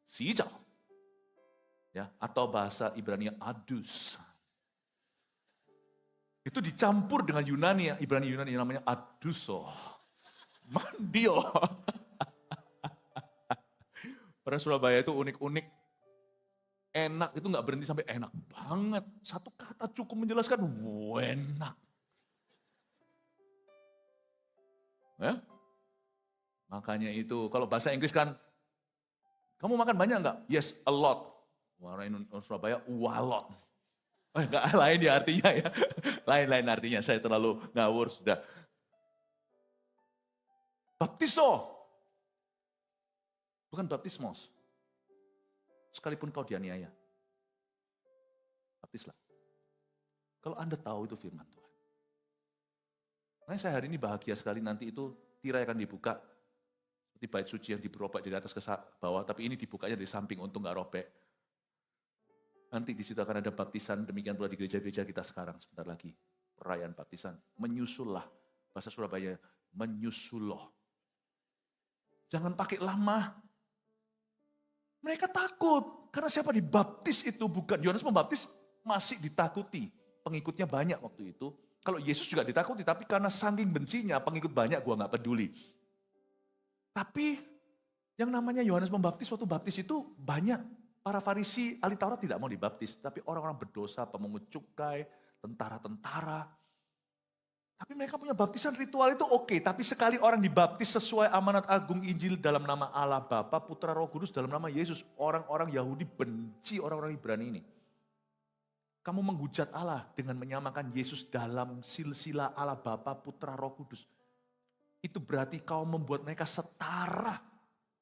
Sijau. Ya, atau bahasa Ibrani adus. Itu dicampur dengan Yunani, Ibrani Yunani yang namanya aduso. Mandio. Orang Surabaya itu unik-unik. Enak itu nggak berhenti sampai enak banget. Satu kata cukup menjelaskan enak. Ya? Makanya itu, kalau bahasa Inggris kan, kamu makan banyak nggak? Yes, a lot. Orang Surabaya, walot. Enggak, lain ya artinya ya. Lain-lain artinya, saya terlalu ngawur sudah. Baptiso. Bukan baptismos. Sekalipun kau dianiaya. Baptislah. Kalau Anda tahu itu firman Tuhan. Makanya saya hari ini bahagia sekali nanti itu tirai akan dibuka. Seperti bait suci yang dirobek dari atas ke bawah, tapi ini dibukanya dari samping untuk nggak robek. Nanti di situ akan ada baptisan, demikian pula di gereja-gereja kita sekarang, sebentar lagi. Perayaan baptisan, menyusullah. Bahasa Surabaya, menyusullah. Jangan pakai lama. Mereka takut, karena siapa dibaptis itu bukan. Yohanes Pembaptis masih ditakuti. Pengikutnya banyak waktu itu. Kalau Yesus juga ditakuti, tapi karena saking bencinya, pengikut banyak, gua nggak peduli. Tapi yang namanya Yohanes Pembaptis, waktu baptis itu banyak. Para Farisi, ahli Taurat tidak mau dibaptis, tapi orang-orang berdosa, pemungut cukai, tentara-tentara. Tapi mereka punya baptisan ritual itu oke, tapi sekali orang dibaptis sesuai amanat agung Injil dalam nama Allah Bapa, Putra, Roh Kudus, dalam nama Yesus, orang-orang Yahudi benci orang-orang Ibrani ini. Kamu menghujat Allah dengan menyamakan Yesus dalam silsilah Allah Bapa, Putra, Roh Kudus. Itu berarti kau membuat mereka setara.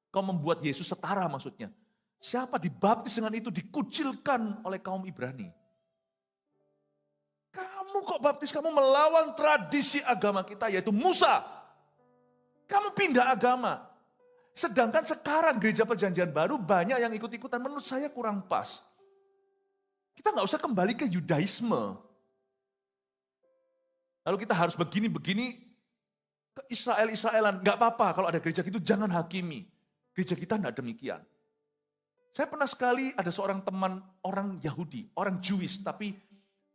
Kau membuat Yesus setara maksudnya. Siapa dibaptis dengan itu dikucilkan oleh kaum Ibrani. Kamu kok baptis, kamu melawan tradisi agama kita yaitu Musa. Kamu pindah agama. Sedangkan sekarang gereja perjanjian baru banyak yang ikut-ikutan, menurut saya kurang pas. Kita nggak usah kembali ke Yudaisme. Lalu kita harus begini-begini ke Israel-Israelan. Nggak apa-apa kalau ada gereja gitu, jangan hakimi. Gereja kita nggak demikian. Saya pernah sekali ada seorang teman orang Yahudi, orang Jewish, tapi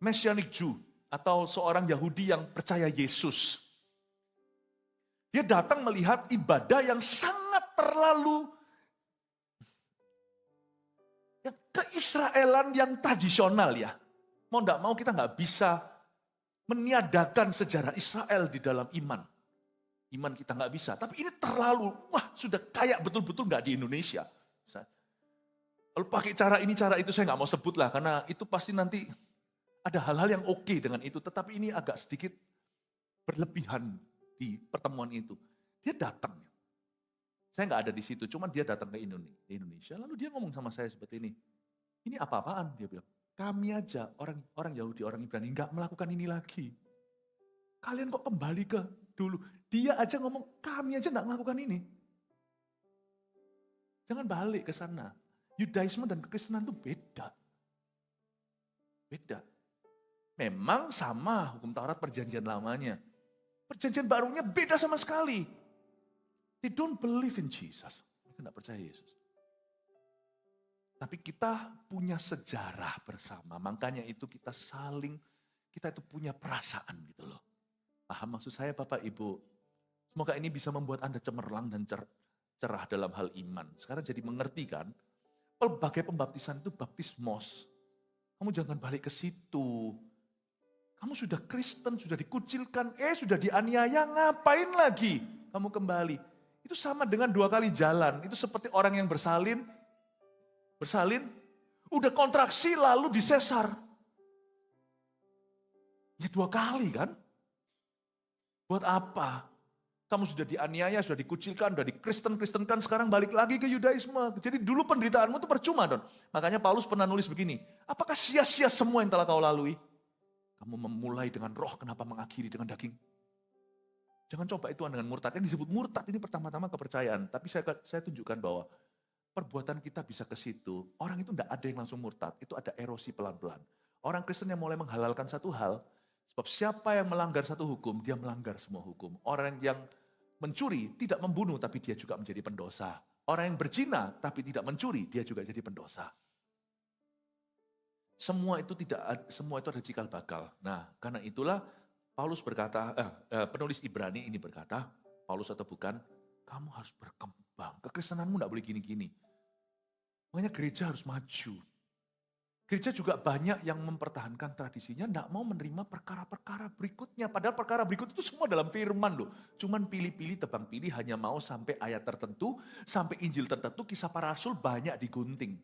Messianic Jew, atau seorang Yahudi yang percaya Yesus. Dia datang melihat ibadah yang sangat terlalu keisraelan yang tradisional ya. Mau enggak mau kita nggak bisa meniadakan sejarah Israel di dalam iman. Iman kita nggak bisa, tapi ini terlalu, sudah kayak betul-betul nggak di Indonesia. Kalau pakai cara ini, cara itu saya nggak mau sebut lah, karena itu pasti nanti Ada hal-hal yang oke dengan itu, tetapi ini agak sedikit berlebihan di pertemuan itu. Dia datang. Saya nggak ada di situ, cuman dia datang ke Indonesia. Lalu dia ngomong sama saya seperti ini. Ini apa-apaan? Dia bilang, kami aja orang Yahudi, orang Ibrani nggak melakukan ini lagi. Kalian kok kembali ke dulu? Dia aja ngomong, kami aja nggak melakukan ini. Jangan balik ke sana. Yudaisme dan kekristenan itu beda. Beda. Memang sama hukum Taurat perjanjian lamanya. Perjanjian barunya beda sama sekali. They don't believe in Jesus. Mereka tidak percaya Yesus. Tapi kita punya sejarah bersama. Makanya itu kita itu punya perasaan gitu loh. Paham maksud saya Bapak Ibu? Semoga ini bisa membuat Anda cemerlang dan cerah dalam hal iman. Sekarang jadi mengerti kan? Pelbagai pembaptisan itu baptismos. Kamu jangan balik ke situ. Kamu sudah Kristen, sudah dikucilkan, sudah dianiaya, ngapain lagi? Kamu kembali. Itu sama dengan 2 kali jalan. Itu seperti orang yang bersalin, udah kontraksi lalu disesar. Ya 2 kali kan? Buat apa? Kamu sudah dianiaya, sudah dikucilkan, sudah dikristen-kristenkan, sekarang balik lagi ke Yudaisme. Jadi dulu penderitaanmu itu percuma, Don. Makanya Paulus pernah nulis begini, apakah sia-sia semua yang telah kau lalui? Kamu memulai dengan roh, kenapa mengakhiri dengan daging? Jangan coba itu dengan murtad. Yang disebut murtad ini pertama-tama kepercayaan. Tapi saya tunjukkan bahwa perbuatan kita bisa ke situ. Orang itu tidak ada yang langsung murtad. Itu ada erosi pelan-pelan. Orang Kristen yang mulai menghalalkan satu hal, sebab siapa yang melanggar satu hukum, dia melanggar semua hukum. Orang yang mencuri tidak membunuh, tapi dia juga menjadi pendosa. Orang yang berzina tapi tidak mencuri, dia juga jadi pendosa. Semua itu ada cikal bakal. Nah, karena itulah Paulus berkata, penulis Ibrani ini berkata, Paulus atau bukan, kamu harus berkembang. Kekristenanmu tidak boleh gini-gini. Makanya gereja harus maju. Gereja juga banyak yang mempertahankan tradisinya, tidak mau menerima perkara-perkara berikutnya. Padahal perkara berikut itu semua dalam firman loh. Cuman pilih-pilih, tebang pilih, hanya mau sampai ayat tertentu, sampai Injil tertentu, kisah para rasul banyak digunting.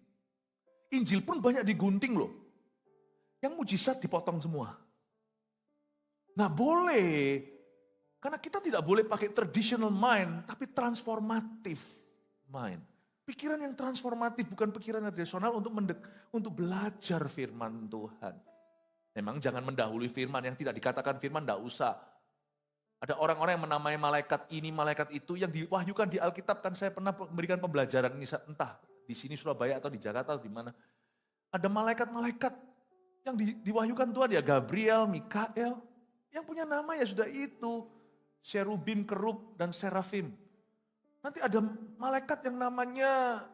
Injil pun banyak digunting loh. Yang mujizat dipotong semua. Nah boleh. Karena kita tidak boleh pakai traditional mind, tapi transformative mind. Pikiran yang transformatif, bukan pikiran yang tradisional untuk belajar firman Tuhan. Memang jangan mendahului firman, yang tidak dikatakan firman tidak usah. Ada orang-orang yang menamai malaikat ini, malaikat itu, yang diwahyukan di Alkitab. Kan saya pernah memberikan pembelajaran ini, entah di sini Surabaya atau di Jakarta atau di mana. Ada malaikat-malaikat yang diwahyukan Tuhan, ya Gabriel, Mikael, yang punya nama ya sudah itu, Cherubim, Kerub, dan Serafim. Nanti ada malaikat yang namanya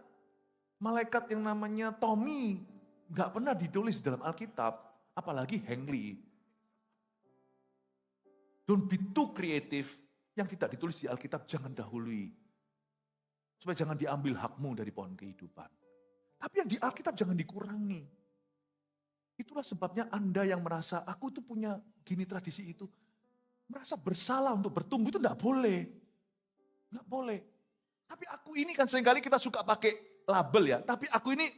Tommy, nggak pernah ditulis dalam Alkitab, apalagi Hengli. Don't be too creative, yang tidak ditulis di Alkitab jangan dahului. Supaya jangan diambil hakmu dari pohon kehidupan. Tapi yang di Alkitab jangan dikurangi. Itulah sebabnya Anda yang merasa, aku tuh punya gini tradisi itu. Merasa bersalah untuk bertumbuh itu enggak boleh. Enggak boleh. Tapi aku ini kan seringkali kita suka pakai label ya. Tapi aku ini,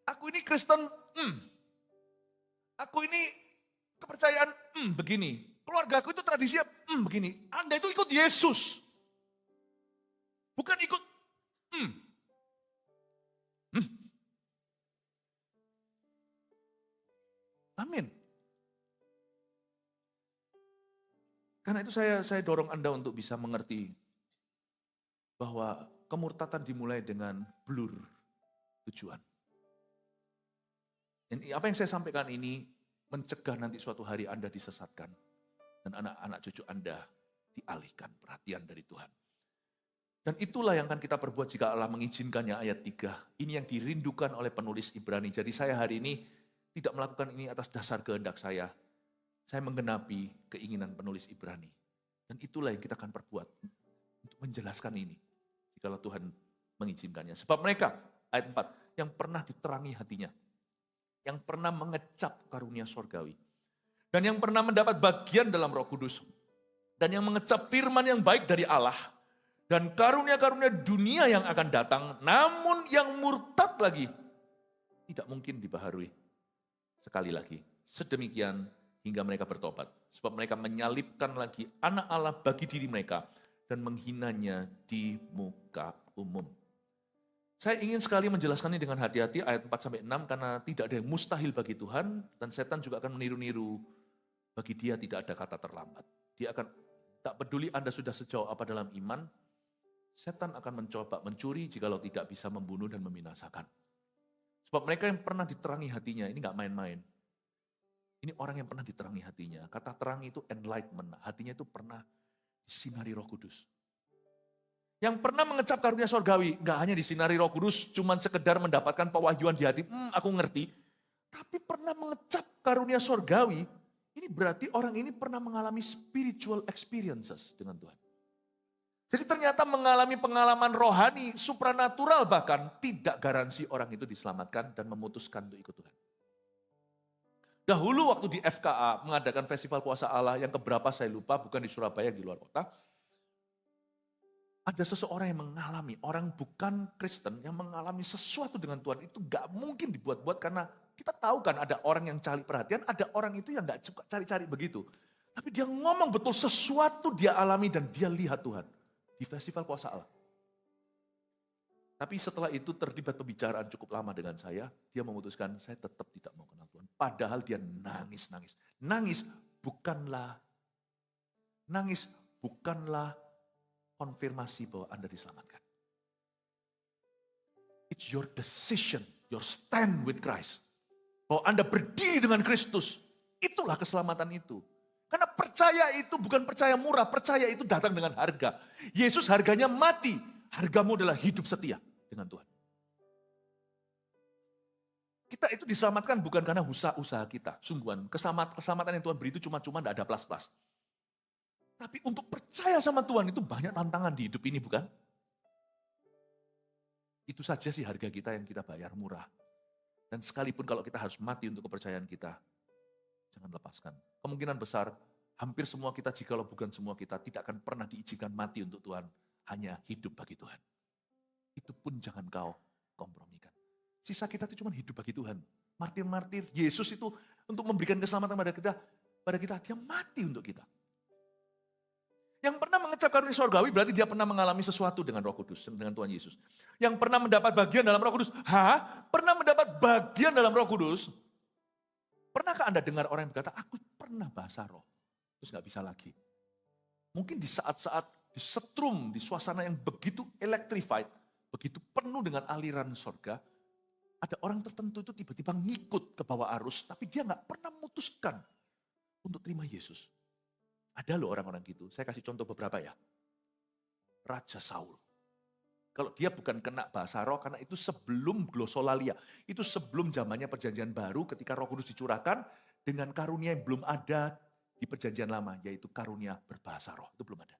Aku ini Kristen, Aku ini kepercayaan, begini. Keluarga aku itu tradisinya, begini. Anda itu ikut Yesus. Bukan ikut, Amin. Karena itu saya dorong Anda untuk bisa mengerti bahwa kemurtatan dimulai dengan blur tujuan. Dan apa yang saya sampaikan ini mencegah nanti suatu hari Anda disesatkan dan anak-anak cucu Anda dialihkan perhatian dari Tuhan. Dan itulah yang akan kita perbuat jika Allah mengizinkannya, ayat 3. Ini yang dirindukan oleh penulis Ibrani. Jadi saya hari ini tidak melakukan ini atas dasar kehendak saya. Saya menggenapi keinginan penulis Ibrani. Dan itulah yang kita akan perbuat untuk menjelaskan ini. Jikalau Tuhan mengizinkannya. Sebab mereka, ayat 4, yang pernah diterangi hatinya. Yang pernah mengecap karunia sorgawi. Dan yang pernah mendapat bagian dalam Roh Kudus. Dan yang mengecap firman yang baik dari Allah. Dan karunia-karunia dunia yang akan datang. Namun yang murtad lagi tidak mungkin dibaharui. Sekali lagi, sedemikian hingga mereka bertobat. Sebab mereka menyalibkan lagi anak Allah bagi diri mereka dan menghinanya di muka umum. Saya ingin sekali menjelaskannya dengan hati-hati ayat 4-6 karena tidak ada yang mustahil bagi Tuhan dan setan juga akan meniru-niru. Bagi dia tidak ada kata terlambat. Dia akan tak peduli Anda sudah sejauh apa dalam iman, setan akan mencoba mencuri jikalau tidak bisa membunuh dan membinasakan. Sebab mereka yang pernah diterangi hatinya, ini nggak main-main. Ini orang yang pernah diterangi hatinya. Kata terang itu enlightenment. Hatinya itu pernah disinari Roh Kudus. Yang pernah mengecap karunia sorgawi, nggak hanya disinari Roh Kudus, cuman sekedar mendapatkan pewahyuan di hati, aku ngerti. Tapi pernah mengecap karunia sorgawi, ini berarti orang ini pernah mengalami spiritual experiences dengan Tuhan. Jadi ternyata mengalami pengalaman rohani, supranatural bahkan, tidak garansi orang itu diselamatkan dan memutuskan untuk ikut Tuhan. Dahulu waktu di FKA mengadakan festival kuasa Allah yang keberapa saya lupa, bukan di Surabaya, di luar kota. Ada seseorang yang mengalami, orang bukan Kristen yang mengalami sesuatu dengan Tuhan. Itu gak mungkin dibuat-buat karena kita tahu kan ada orang yang cari perhatian, ada orang itu yang gak suka cari-cari begitu. Tapi dia ngomong betul sesuatu dia alami dan dia lihat Tuhan. Di festival kuasa Allah. Tapi setelah itu terlibat pembicaraan cukup lama dengan saya, dia memutuskan saya tetap tidak mau kenal Tuhan. Padahal dia nangis-nangis. Nangis bukanlah konfirmasi bahwa Anda diselamatkan. It's your decision, your stand with Christ. Bahwa Anda berdiri dengan Kristus, itulah keselamatan itu. Karena percaya itu bukan percaya murah, percaya itu datang dengan harga. Yesus harganya mati, hargamu adalah hidup setia dengan Tuhan. Kita itu diselamatkan bukan karena usaha kita, sungguhan. Keselamatan yang Tuhan beri itu cuma-cuma tidak ada plus-plus. Tapi untuk percaya sama Tuhan itu banyak tantangan di hidup ini, bukan? Itu saja sih harga kita yang kita bayar murah. Dan sekalipun kalau kita harus mati untuk kepercayaan kita, jangan lepaskan. Kemungkinan besar, hampir semua kita, jikalau bukan semua kita, tidak akan pernah diizinkan mati untuk Tuhan. Hanya hidup bagi Tuhan. Itu pun jangan kau kompromikan. Sisa kita itu cuma hidup bagi Tuhan. Martir-martir Yesus itu untuk memberikan keselamatan pada kita, dia mati untuk kita. Yang pernah mengecap karunia sorgawi berarti dia pernah mengalami sesuatu dengan Roh Kudus, dengan Tuhan Yesus. Yang pernah mendapat bagian dalam Roh Kudus. Pernah mendapat bagian dalam Roh Kudus? Pernahkah Anda dengar orang yang berkata, aku pernah bahasa roh, terus gak bisa lagi. Mungkin di saat-saat disetrum, di suasana yang begitu electrified, begitu penuh dengan aliran sorga, ada orang tertentu itu tiba-tiba ngikut ke bawah arus, tapi dia gak pernah memutuskan untuk terima Yesus. Ada loh orang-orang gitu, saya kasih contoh beberapa ya. Raja Saul. Kalau dia bukan kena bahasa roh, karena itu sebelum glosolalia. Itu sebelum zamannya perjanjian baru ketika Roh Kudus dicurahkan dengan karunia yang belum ada di perjanjian lama, yaitu karunia berbahasa roh. Itu belum ada.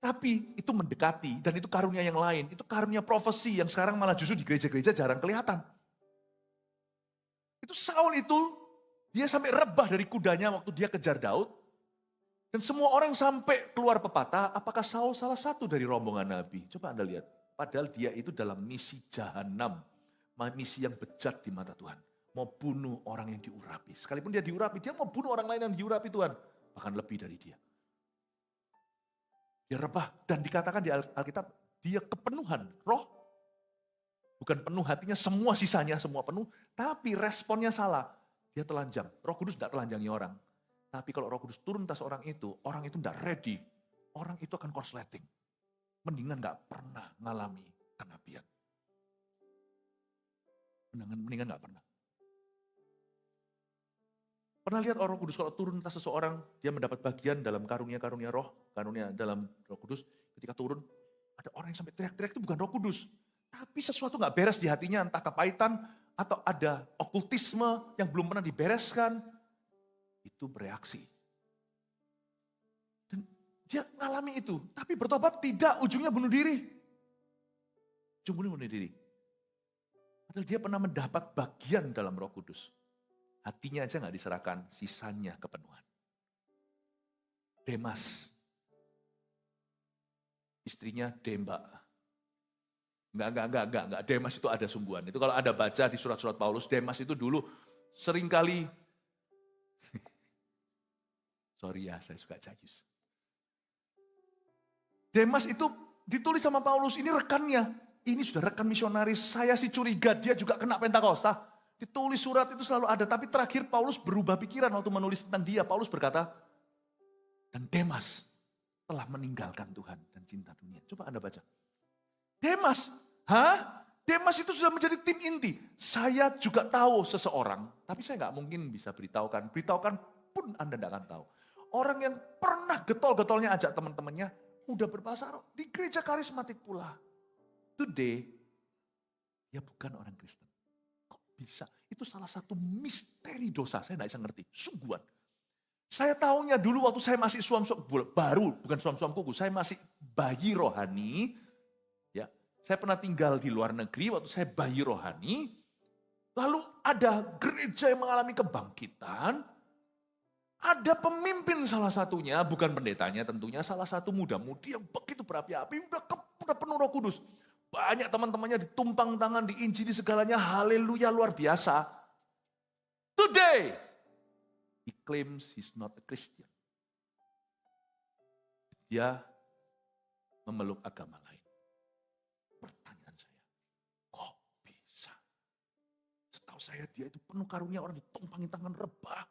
Tapi itu mendekati, dan itu karunia yang lain. Itu karunia profesi yang sekarang malah justru di gereja-gereja jarang kelihatan. Itu Saul itu, dia sampai rebah dari kudanya waktu dia kejar Daud. Dan semua orang sampai keluar pepatah, apakah Saul salah satu dari rombongan Nabi? Coba Anda lihat. Padahal dia itu dalam misi jahanam. Misi yang bejat di mata Tuhan. Mau bunuh orang yang diurapi. Sekalipun dia diurapi, dia mau bunuh orang lain yang diurapi Tuhan. Bahkan lebih dari dia. Dia rebah. Dan dikatakan di Alkitab, dia kepenuhan roh. Bukan penuh hatinya, semua sisanya semua penuh. Tapi responnya salah. Dia telanjang. Roh Kudus tidak telanjangi orang. Tapi kalau Roh Kudus turun atas orang itu tidak ready. Orang itu akan korsleting. Mendingan gak pernah ngalami kenabian. Mendingan gak pernah. Pernah lihat Roh Kudus kalau turun atas seseorang, dia mendapat bagian dalam karunia-karunia roh, karunia dalam Roh Kudus, ketika turun, ada orang yang sampai teriak-teriak itu bukan Roh Kudus. Tapi sesuatu gak beres di hatinya, entah kepahitan, atau ada okultisme yang belum pernah dibereskan, itu bereaksi. Dan dia mengalami itu. Tapi bertobat tidak, ujungnya bunuh diri. Ujungnya bunuh diri. Padahal dia pernah mendapat bagian dalam Roh Kudus. Hatinya aja gak diserahkan, sisanya kepenuhan. Demas. Istrinya Demba. Enggak. Demas itu ada sungguhan. Itu kalau Anda baca di surat-surat Paulus, Demas itu dulu Seringkali, sorry ya saya suka Jayus. Demas itu ditulis sama Paulus, ini rekannya. Ini sudah rekan misionaris, saya sih curiga dia juga kena Pentakosta. Ditulis surat itu selalu ada, tapi terakhir Paulus berubah pikiran waktu menulis tentang dia. Paulus berkata, dan Demas telah meninggalkan Tuhan dan cinta dunia. Coba Anda baca. Demas, Demas itu sudah menjadi tim inti. Saya juga tahu seseorang, tapi saya nggak mungkin bisa beritahukan. Beritahukan pun Anda tidak akan tahu. Orang yang pernah getol-getolnya ajak teman-temannya, udah berbahasa Arab di gereja karismatik pula. Today, dia bukan orang Kristen. Kok bisa? Itu salah satu misteri dosa, saya tidak bisa ngerti. Sungguhan. Saya tahunya dulu waktu saya masih suam-suam, baru bukan suam-suam kuku, saya masih bayi rohani. Ya, saya pernah tinggal di luar negeri waktu saya bayi rohani. Lalu ada gereja yang mengalami kebangkitan. Ada pemimpin salah satunya, bukan pendetanya tentunya, salah satu muda-mudi yang begitu berapi-api, udah penuh Roh Kudus. Banyak teman-temannya ditumpang tangan, diinjili segalanya, haleluya luar biasa. Today, he claims he's not a Christian. Dia memeluk agama lain. Pertanyaan saya, kok bisa? Setahu saya dia itu penuh karunia, orang ditumpangin tangan rebah.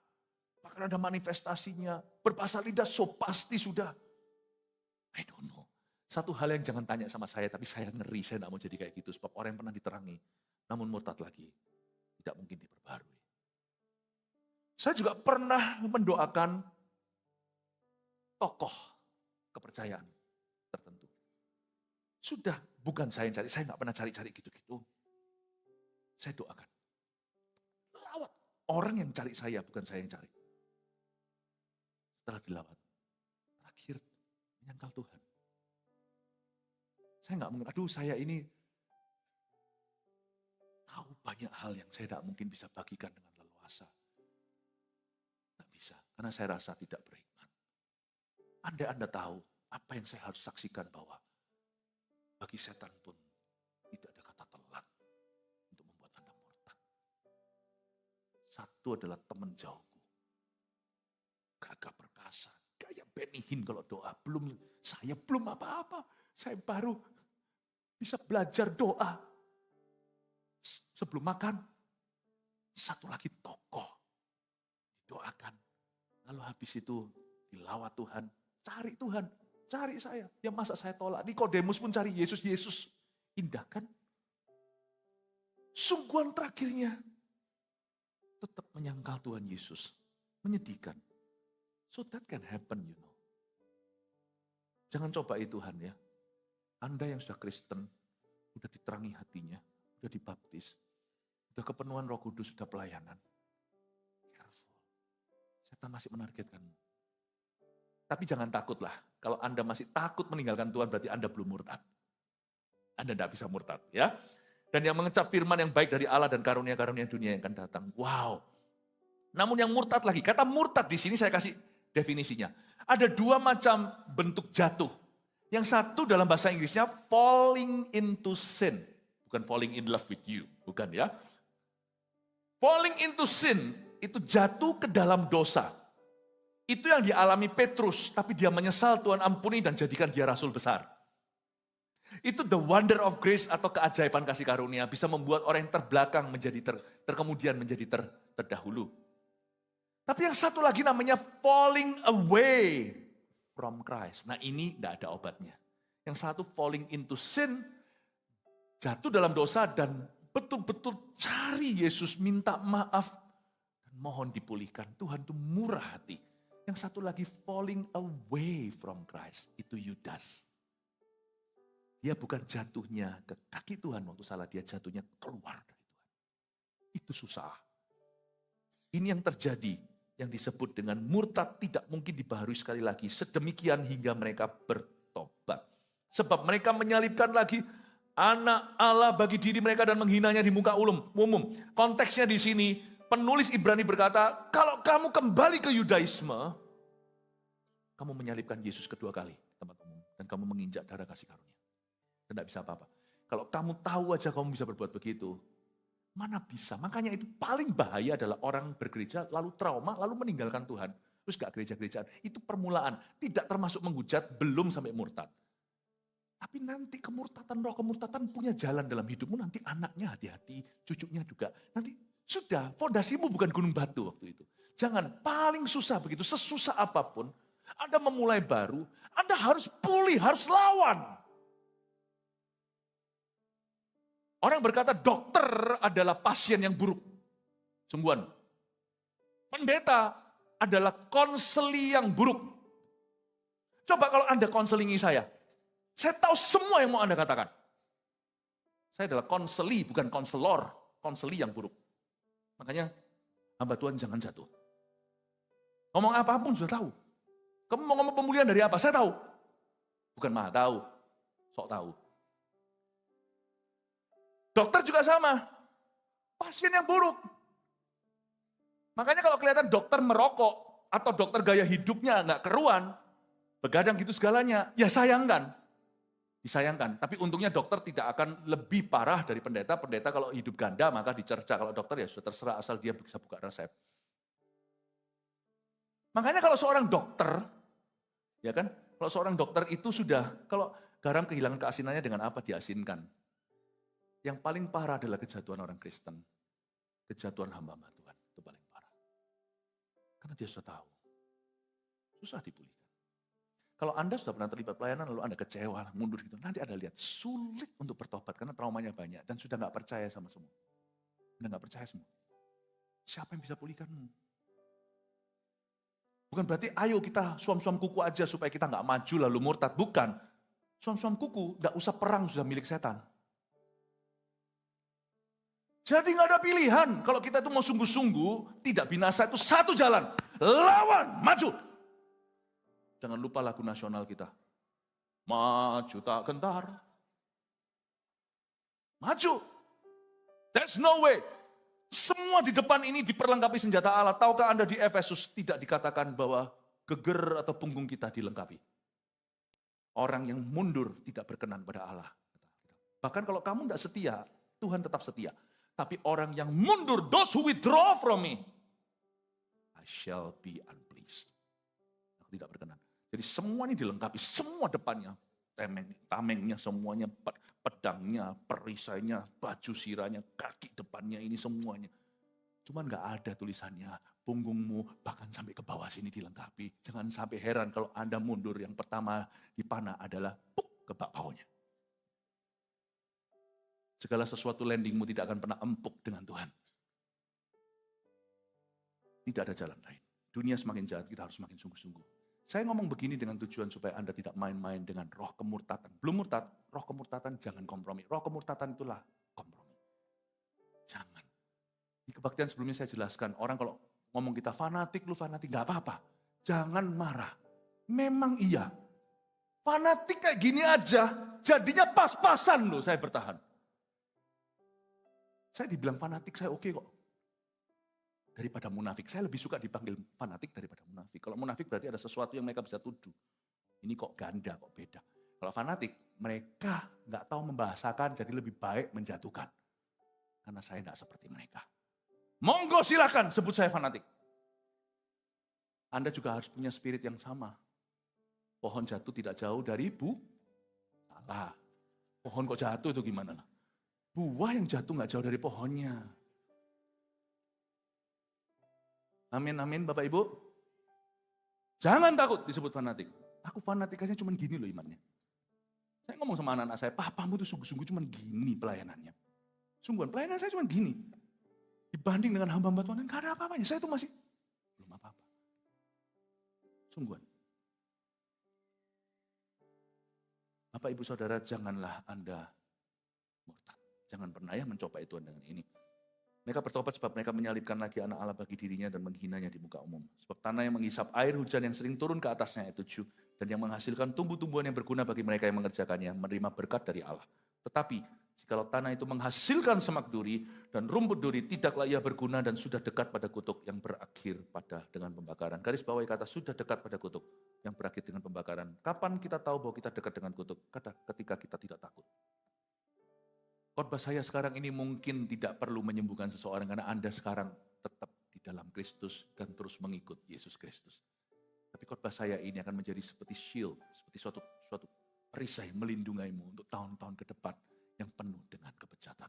Bahkan ada manifestasinya, berbahasa lidah so pasti sudah. I don't know. Satu hal yang jangan tanya sama saya, tapi saya ngeri, saya tidak mau jadi kayak gitu. Sebab orang yang pernah diterangi, namun murtad lagi, tidak mungkin diperbarui. Saya juga pernah mendoakan tokoh kepercayaan tertentu. Sudah, bukan saya yang cari, saya nggak pernah cari-cari gitu-gitu. Saya doakan. Lawat, orang yang cari saya, bukan saya yang cari. Setelah dilawat, terakhir menyangkal Tuhan. Saya nggak mungkin, saya ini tahu banyak hal yang saya tidak mungkin bisa bagikan dengan leluasa. Tidak bisa, karena saya rasa tidak beriman. Anda tahu apa yang saya harus saksikan bahwa bagi setan pun tidak ada kata telat untuk membuat Anda murtad. Satu adalah teman jauhku. Gagah perkasa, kayak Benny Hinn kalau doa. Saya belum apa-apa. Saya baru bisa belajar doa. Sebelum makan, satu lagi tokoh. Didoakan. Lalu habis itu dilawat Tuhan. Cari Tuhan, cari saya. Ya masa saya tolak. Nikodemus pun cari Yesus. Yesus indah kan? Sungguhan terakhirnya tetap menyangkal Tuhan Yesus. Menyedihkan. So that can happen, you know. Jangan cobai Tuhan ya. Anda yang sudah Kristen, sudah diterangi hatinya, sudah dibaptis, sudah kepenuhan Roh Kudus, sudah pelayanan. Careful. Setan masih menargetkanmu. Tapi jangan takutlah. Kalau Anda masih takut meninggalkan Tuhan, berarti Anda belum murtad. Anda tidak bisa murtad, ya. Dan yang mengecap firman yang baik dari Allah dan karunia-karunia dunia yang akan datang. Wow. Namun yang murtad lagi, kata murtad di sini saya kasih definisinya. Ada dua macam bentuk jatuh. Yang satu dalam bahasa Inggrisnya falling into sin. Bukan falling in love with you. Bukan ya. Falling into sin itu jatuh ke dalam dosa. Itu yang dialami Petrus. Tapi dia menyesal, Tuhan ampuni dan jadikan dia rasul besar. Itu the wonder of grace atau keajaiban kasih karunia. Bisa membuat orang yang terbelakang menjadi terkemudian menjadi terdahulu. Tapi yang satu lagi namanya falling away from Christ. Nah ini tidak ada obatnya. Yang satu falling into sin, jatuh dalam dosa dan betul-betul cari Yesus, minta maaf dan mohon dipulihkan. Tuhan itu murah hati. Yang satu lagi falling away from Christ, itu Yudas. Dia bukan jatuhnya ke kaki Tuhan waktu salah, dia jatuhnya keluar dari Tuhan. Itu susah. Ini yang terjadi, yang disebut dengan murtad tidak mungkin dibaharui sekali lagi. Sedemikian hingga mereka bertobat. Sebab mereka menyalibkan lagi anak Allah bagi diri mereka dan menghinanya di muka umum. Konteksnya di sini, penulis Ibrani berkata, kalau kamu kembali ke Yudaisme, kamu menyalibkan Yesus kedua kali di tempat umum. Dan kamu menginjak darah kasih karunia. Dan tidak bisa apa-apa. Kalau kamu tahu aja kamu bisa berbuat begitu, Mana bisa? Makanya itu paling bahaya adalah orang bergereja lalu trauma, lalu meninggalkan Tuhan. Terus gak gereja-gerejaan. Itu permulaan. Tidak termasuk menghujat, belum sampai murtad. Tapi nanti roh kemurtatan punya jalan dalam hidupmu. Nanti anaknya hati-hati, cucunya juga. Nanti sudah, fondasimu bukan gunung batu waktu itu. Jangan, paling susah begitu, sesusah apapun. Anda memulai baru, Anda harus pulih, harus lawan. Orang berkata dokter adalah pasien yang buruk. Sungguhan. Pendeta adalah konseli yang buruk. Coba kalau Anda konselingi saya tahu semua yang mau Anda katakan. Saya adalah konseli, bukan konselor. Konseli yang buruk. Makanya, hamba Tuhan jangan jatuh. Ngomong apapun sudah tahu. Kamu mau ngomong pemulihan dari apa? Saya tahu. Bukan maha tahu, sok tahu. Dokter juga sama. Pasien yang buruk. Makanya kalau kelihatan dokter merokok, atau dokter gaya hidupnya nggak keruan, begadang gitu segalanya, ya sayangkan. Disayangkan. Tapi untungnya dokter tidak akan lebih parah dari pendeta. Pendeta kalau hidup ganda maka dicerca. Kalau dokter ya sudah terserah asal dia bisa buka resep. Makanya kalau seorang dokter, ya kan, kalau seorang dokter itu sudah, kalau garam kehilangan keasinannya dengan apa diasinkan? Yang paling parah adalah kejatuhan orang Kristen. Kejatuhan hamba-hamba Tuhan, itu paling parah. Karena dia sudah tahu. Susah dipulihkan. Kalau Anda sudah pernah terlibat pelayanan, lalu Anda kecewa, mundur gitu, nanti Anda lihat, sulit untuk bertobat, karena traumanya banyak, dan sudah gak percaya sama semua. Anda gak percaya semua. Siapa yang bisa pulihkanmu? Bukan berarti, ayo kita suam-suam kuku aja, supaya kita gak maju lalu murtad. Bukan. Suam-suam kuku, gak usah perang, sudah milik setan. Jadi nggak ada pilihan. Kalau kita itu mau sungguh-sungguh, tidak binasa itu satu jalan. Lawan, maju. Jangan lupa lagu nasional kita. Maju tak gentar. Maju. There's no way. Semua di depan ini diperlengkapi senjata Allah. Tahukah Anda di Efesus tidak dikatakan bahwa geger atau punggung kita dilengkapi. Orang yang mundur tidak berkenan pada Allah. Bahkan kalau kamu tidak setia, Tuhan tetap setia. Tapi orang yang mundur, those who withdraw from me, I shall be unpleased. Aku tidak berkenan. Jadi semua ini dilengkapi, semua depannya. Tamengnya semuanya, pedangnya, perisainya, baju sirahnya, kaki depannya ini semuanya. Cuman gak ada tulisannya, punggungmu bahkan sampai ke bawah sini dilengkapi. Jangan sampai heran kalau Anda mundur, yang pertama dipanah adalah ke bawahnya. Segala sesuatu landingmu tidak akan pernah empuk dengan Tuhan. Tidak ada jalan lain. Dunia semakin jahat, kita harus semakin sungguh-sungguh. Saya ngomong begini dengan tujuan supaya Anda tidak main-main dengan roh kemurtatan. Belum murtad, roh kemurtatan jangan kompromi. Roh kemurtatan itulah kompromi. Jangan. Di kebaktian sebelumnya saya jelaskan, orang kalau ngomong kita fanatik, lu fanatik, gak apa-apa. Jangan marah. Memang iya. Fanatik kayak gini aja, jadinya pas-pasan loh saya bertahan. Saya dibilang fanatik, saya oke kok. Daripada munafik. Saya lebih suka dipanggil fanatik daripada munafik. Kalau munafik berarti ada sesuatu yang mereka bisa tuduh. Ini kok ganda, kok beda. Kalau fanatik, mereka nggak tahu membahasakan, jadi lebih baik menjatuhkan. Karena saya nggak seperti mereka. Monggo silakan sebut saya fanatik. Anda juga harus punya spirit yang sama. Pohon jatuh tidak jauh dari salah. Pohon kok jatuh itu gimana? Buah yang jatuh nggak jauh dari pohonnya. Amin, amin Bapak Ibu. Jangan takut disebut fanatik. Aku fanatik aja cuma gini loh imannya. Saya ngomong sama anak-anak saya, papamu tuh sungguh-sungguh cuma gini pelayanannya. Sungguhan, pelayanan saya cuma gini. Dibanding dengan hamba-hamba Tuhan, gak ada apa-apanya. Saya tuh masih belum apa-apa. Sungguhan. Bapak Ibu Saudara, janganlah Anda murtad. Jangan pernah ya mencoba Tuhan dengan ini. Mereka bertobat sebab mereka menyalibkan lagi anak Allah bagi dirinya dan menghinanya di muka umum. Sebab tanah yang menghisap air hujan yang sering turun ke atasnya ayat 7. Dan yang menghasilkan tumbuh-tumbuhan yang berguna bagi mereka yang mengerjakannya, menerima berkat dari Allah. Tetapi, jikalau tanah itu menghasilkan semak duri dan rumput duri, tidaklah ia berguna dan sudah dekat pada kutuk yang berakhir dengan pembakaran. Garis bawahi kata sudah dekat pada kutuk yang berakhir dengan pembakaran. Kapan kita tahu bahwa kita dekat dengan kutuk? Ketika kita tidak takut. Khotbah saya sekarang ini mungkin tidak perlu menyembuhkan seseorang karena Anda sekarang tetap di dalam Kristus dan terus mengikut Yesus Kristus. Tapi khotbah saya ini akan menjadi seperti shield, seperti suatu perisai melindungimu untuk tahun-tahun ke depan yang penuh dengan kebejatan.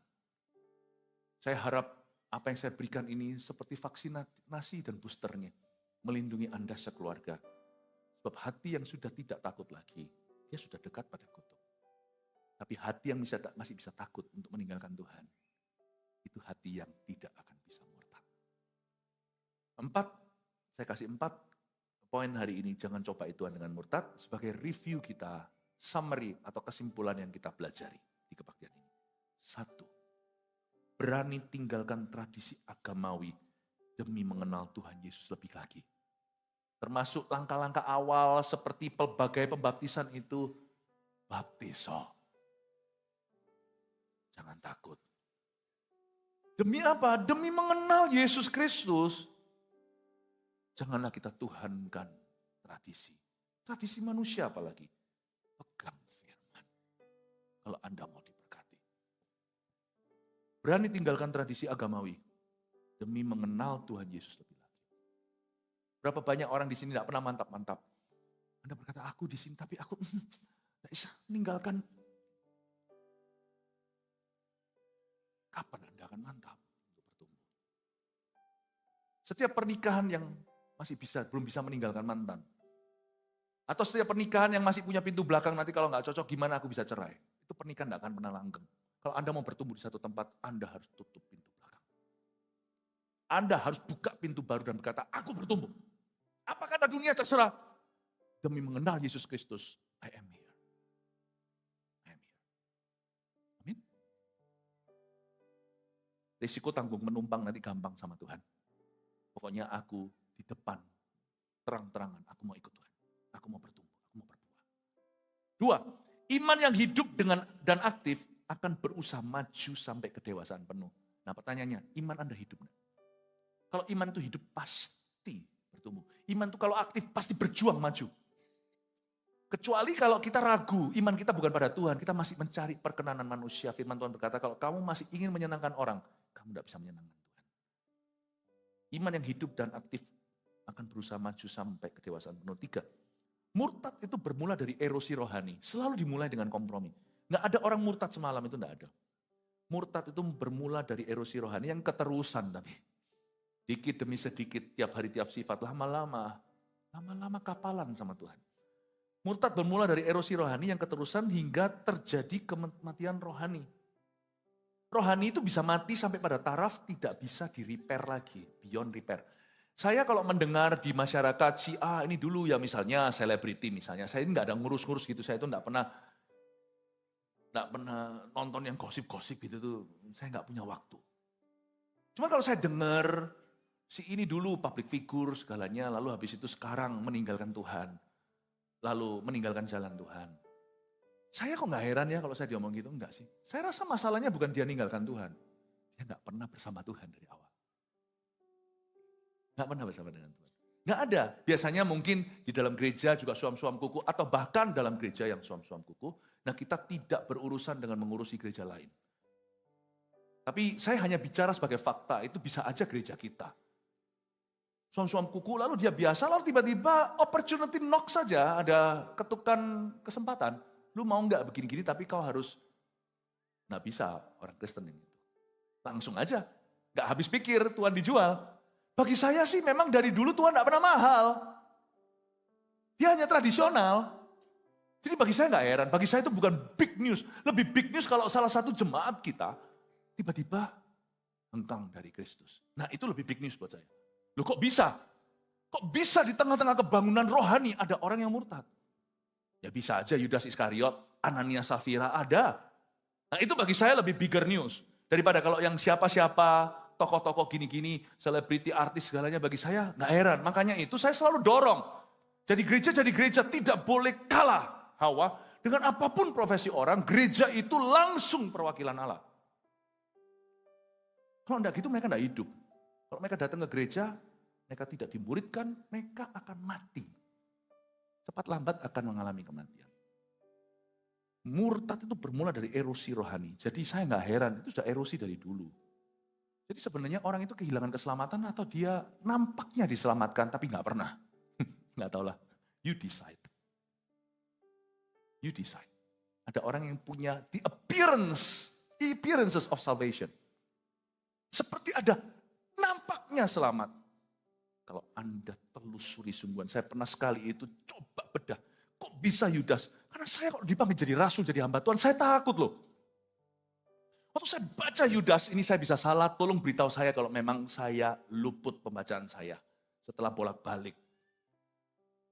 Saya harap apa yang saya berikan ini seperti vaksinasi dan boosternya, melindungi Anda sekeluarga. Sebab hati yang sudah tidak takut lagi, dia sudah dekat pada kutuk. Tapi hati yang masih bisa takut untuk meninggalkan Tuhan, itu hati yang tidak akan bisa murtad. 4, saya kasih 4 poin hari ini, jangan cobai Tuhan dengan murtad, sebagai review kita, summary atau kesimpulan yang kita pelajari di kebaktian ini. 1, berani tinggalkan tradisi agamawi demi mengenal Tuhan Yesus lebih lagi. Termasuk langkah-langkah awal seperti pelbagai pembaptisan itu, baptiso. Jangan takut. Demi apa? Demi mengenal Yesus Kristus. Janganlah kita tuhankan tradisi. Tradisi manusia apalagi. Pegang firman. Kalau Anda mau diberkati. Berani tinggalkan tradisi agamawi. Demi mengenal Tuhan Yesus lebih lagi. Berapa banyak orang di sini tidak pernah mantap-mantap. Anda berkata, aku di sini tapi aku tidak bisa meninggalkan. Kapan Anda akan mantap untuk bertumbuh? Setiap pernikahan yang belum bisa meninggalkan mantan. Atau setiap pernikahan yang masih punya pintu belakang, nanti kalau nggak cocok gimana aku bisa cerai. Itu pernikahan nggak akan pernah langgeng. Kalau Anda mau bertumbuh di satu tempat, Anda harus tutup pintu belakang. Anda harus buka pintu baru dan berkata, aku bertumbuh. Apa kata dunia terserah. Demi mengenal Yesus Kristus, I am here. Amin. Risiko tanggung menumpang nanti gampang sama Tuhan. Pokoknya aku di depan, terang-terangan, aku mau ikut Tuhan. Aku mau bertumbuh, aku mau berbuah. 2, iman yang hidup dan aktif akan berusaha maju sampai kedewasaan penuh. Nah pertanyaannya, iman Anda hidup enggak? Kalau iman itu hidup pasti bertumbuh. Iman itu kalau aktif pasti berjuang maju. Kecuali kalau kita ragu, iman kita bukan pada Tuhan, kita masih mencari perkenanan manusia. Firman Tuhan berkata, kalau kamu masih ingin menyenangkan orang, kamu tidak bisa menyenangkan Tuhan. Iman yang hidup dan aktif akan berusaha maju sampai kedewasaan penuh. 3, murtad itu bermula dari erosi rohani. Selalu dimulai dengan kompromi. Nggak ada orang murtad semalam, itu nggak ada. Murtad itu bermula dari erosi rohani yang keterusan tapi. Dikit demi sedikit, tiap hari tiap sifat, lama-lama kapalan sama Tuhan. Murtad bermula dari erosi rohani yang keterusan hingga terjadi kematian rohani. Rohani itu bisa mati sampai pada taraf tidak bisa di-repair lagi, beyond repair. Saya kalau mendengar di masyarakat, si A ini dulu ya misalnya selebriti misalnya, saya ini nggak ada ngurus-ngurus gitu, saya itu nggak pernah nonton yang gosip-gosip gitu tuh, saya nggak punya waktu. Cuma kalau saya dengar, si ini dulu public figure segalanya, lalu habis itu sekarang meninggalkan Tuhan, lalu meninggalkan jalan Tuhan. Saya kok nggak heran ya kalau saya diomong gitu, enggak sih. Saya rasa masalahnya bukan dia meninggalkan Tuhan, dia nggak pernah bersama Tuhan dari awal. Nggak pernah bersama dengan Tuhan. Nggak ada. Biasanya mungkin di dalam gereja juga suam-suam kuku, atau bahkan dalam gereja yang suam-suam kuku, nah kita tidak berurusan dengan mengurusi gereja lain. Tapi saya hanya bicara sebagai fakta, itu bisa aja gereja kita. Suam-suam kuku, lalu dia biasa, lalu tiba-tiba opportunity knock saja, ada ketukan kesempatan. Lu mau nggak begini-gini, tapi kau harus, nggak bisa orang Kristen ini. Langsung aja, nggak habis pikir, Tuhan dijual. Bagi saya sih memang dari dulu Tuhan nggak pernah mahal. Dia hanya tradisional. Jadi bagi saya nggak heran, bagi saya itu bukan big news. Lebih big news kalau salah satu jemaat kita tiba-tiba hengkang dari Kristus. Nah itu lebih big news buat saya. Loh kok bisa? Kok bisa di tengah-tengah kebangunan rohani ada orang yang murtad? Ya bisa aja Yudas Iskariot, Anania Safira ada. Nah itu bagi saya lebih bigger news. Daripada kalau yang siapa-siapa, tokoh-tokoh gini-gini, selebriti, artis segalanya, bagi saya nggak heran. Makanya itu saya selalu dorong. Jadi gereja tidak boleh kalah Hawa. Dengan apapun profesi orang, gereja itu langsung perwakilan Allah. Kalau enggak gitu mereka enggak hidup. Kalau mereka datang ke gereja, mereka tidak dimuridkan, mereka akan mati. Cepat lambat akan mengalami kematian. Murtad itu bermula dari erosi rohani. Jadi saya nggak heran, itu sudah erosi dari dulu. Jadi sebenarnya orang itu kehilangan keselamatan atau dia nampaknya diselamatkan tapi nggak pernah. Nggak tahu lah. You decide. You decide. Ada orang yang punya the appearances of salvation. Seperti ada nampaknya selamat. Kalau Anda telusuri sungguhan, saya pernah sekali itu coba bedah. Kok bisa Yudas? Karena saya kok dipanggil jadi rasul, jadi hamba Tuhan, saya takut loh. Waktu saya baca Yudas, ini saya bisa salah, tolong beritahu saya kalau memang saya luput pembacaan saya. Setelah bolak-balik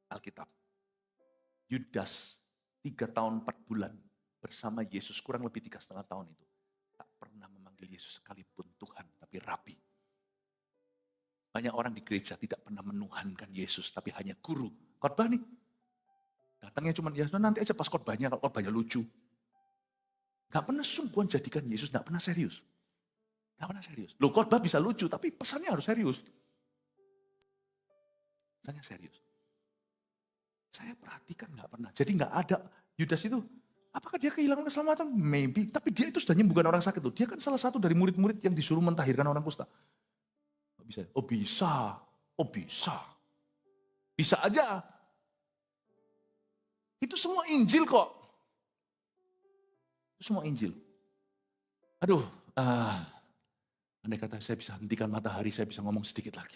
Alkitab. Yudas 3 tahun 4 bulan bersama Yesus, kurang lebih 3,5 tahun itu. Tak pernah memanggil Yesus sekalipun Tuhan, tapi Rabi. Banyak orang di gereja tidak pernah menuhankan Yesus, tapi hanya guru. Khotbah nih. Datangnya cuma, ya nanti aja pas khotbahnya, kalau khotbahnya lucu. Gak pernah sungguhan jadikan Yesus, gak pernah serius. Gak pernah serius. Loh khotbah bisa lucu, tapi pesannya harus serius. Pesannya serius. Saya perhatikan gak pernah. Jadi gak ada Yudas itu, apakah dia kehilangan keselamatan? Maybe. Tapi dia itu sudah menyembuhkan orang sakit. Dia kan salah satu dari murid-murid yang disuruh mentahirkan orang kusta. Bisa. Oh bisa. Oh bisa. Bisa aja. Itu semua Injil kok. Itu semua Injil. Aduh, andai kata saya bisa hentikan matahari, saya bisa ngomong sedikit lagi.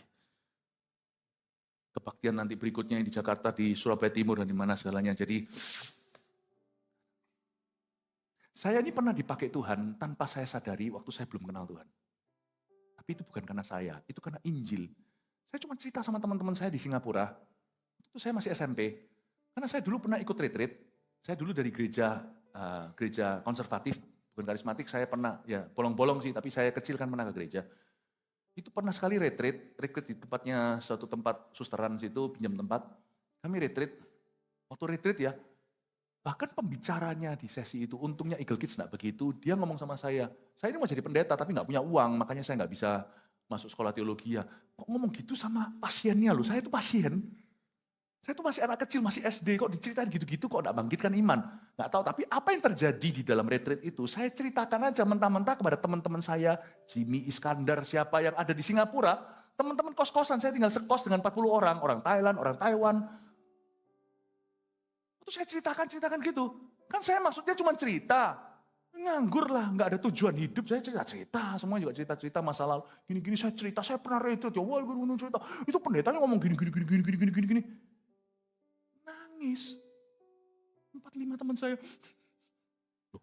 Kebaktian nanti berikutnya di Jakarta, di Surabaya Timur, dan di mana segalanya. Jadi, saya ini pernah dipakai Tuhan tanpa saya sadari waktu saya belum kenal Tuhan. Tapi itu bukan karena saya, itu karena Injil. Saya cuma cerita sama teman-teman saya di Singapura. Itu saya masih SMP. Karena saya dulu pernah ikut retreat, saya dulu dari gereja konservatif, bukan karismatik, saya pernah, ya bolong-bolong sih, tapi saya kecil kan pernah ke gereja. Itu pernah sekali retreat di tempatnya suatu tempat susteran situ, pinjam tempat. Kami retreat, waktu retreat ya, bahkan pembicaranya di sesi itu, untungnya Eagle Kids enggak begitu, dia ngomong sama saya ini mau jadi pendeta tapi enggak punya uang, makanya saya enggak bisa masuk sekolah teologi ya. Kok ngomong gitu sama pasiennya loh, saya itu pasien. Saya tuh masih anak kecil, masih SD, kok diceritain gitu-gitu, kok enggak bangkitkan iman. Enggak tahu, tapi apa yang terjadi di dalam retreat itu, saya ceritakan aja mentah-mentah kepada teman-teman saya, Jimmy Iskandar, siapa yang ada di Singapura, teman-teman kos-kosan, saya tinggal sekos dengan 40 orang Thailand, orang Taiwan. Terus saya ceritakan gitu. Kan saya maksudnya cuma cerita, nganggur lah, enggak ada tujuan hidup, saya cerita, semua juga cerita masa lalu. Gini-gini saya cerita, saya pernah retreat, ya wah gue cerita, itu pendetanya ngomong gini. Nangis. 4-5 teman saya. Loh.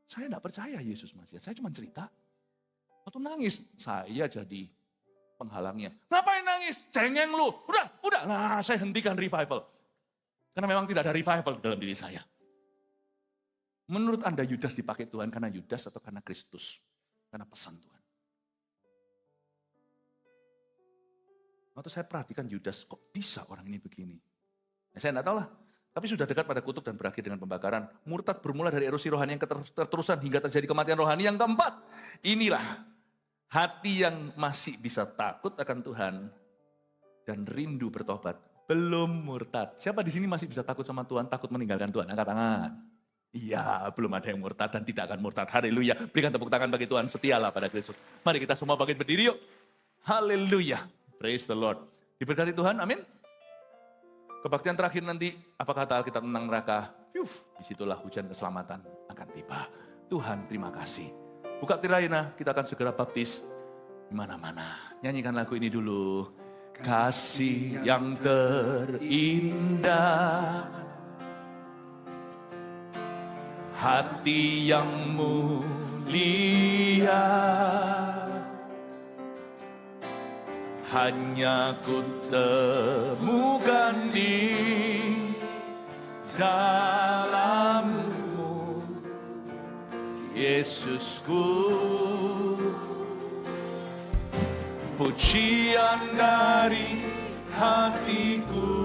Saya enggak percaya Yesus Masias. Saya cuma cerita. Waktu nangis, saya jadi penghalangnya. Ngapain nangis? Cengeng lu. Udah. Nah, saya hentikan revival. Karena memang tidak ada revival dalam diri saya. Menurut Anda Yudas dipakai Tuhan karena Yudas atau karena Kristus? Karena pesan Tuhan. Waktu saya perhatikan Yudas, kok bisa orang ini begini? Ya, saya enggak tahu lah. Tapi sudah dekat pada kutuk dan berakhir dengan pembakaran. Murtad bermula dari erosi rohani yang keterusan hingga terjadi kematian rohani yang keempat. Inilah hati yang masih bisa takut akan Tuhan dan rindu bertobat. Belum murtad. Siapa di sini masih bisa takut sama Tuhan, takut meninggalkan Tuhan? Angkat tangan. Iya, belum ada yang murtad dan tidak akan murtad. Haleluya. Berikan tepuk tangan bagi Tuhan. Setialah pada Kristus. Mari kita semua bangkit berdiri yuk. Haleluya. Praise the Lord. Diberkati Tuhan, amin. Kebaktian terakhir nanti, apa kata Alkitab tentang neraka? Disitulah hujan keselamatan akan tiba. Tuhan terima kasih. Buka Tirayana, kita akan segera baptis. Di mana-mana. Nyanyikan lagu ini dulu. Kasih yang terindah, hati yang mulia, hanya ku temukan di dalam-Mu, Yesusku. Pujian dari hatiku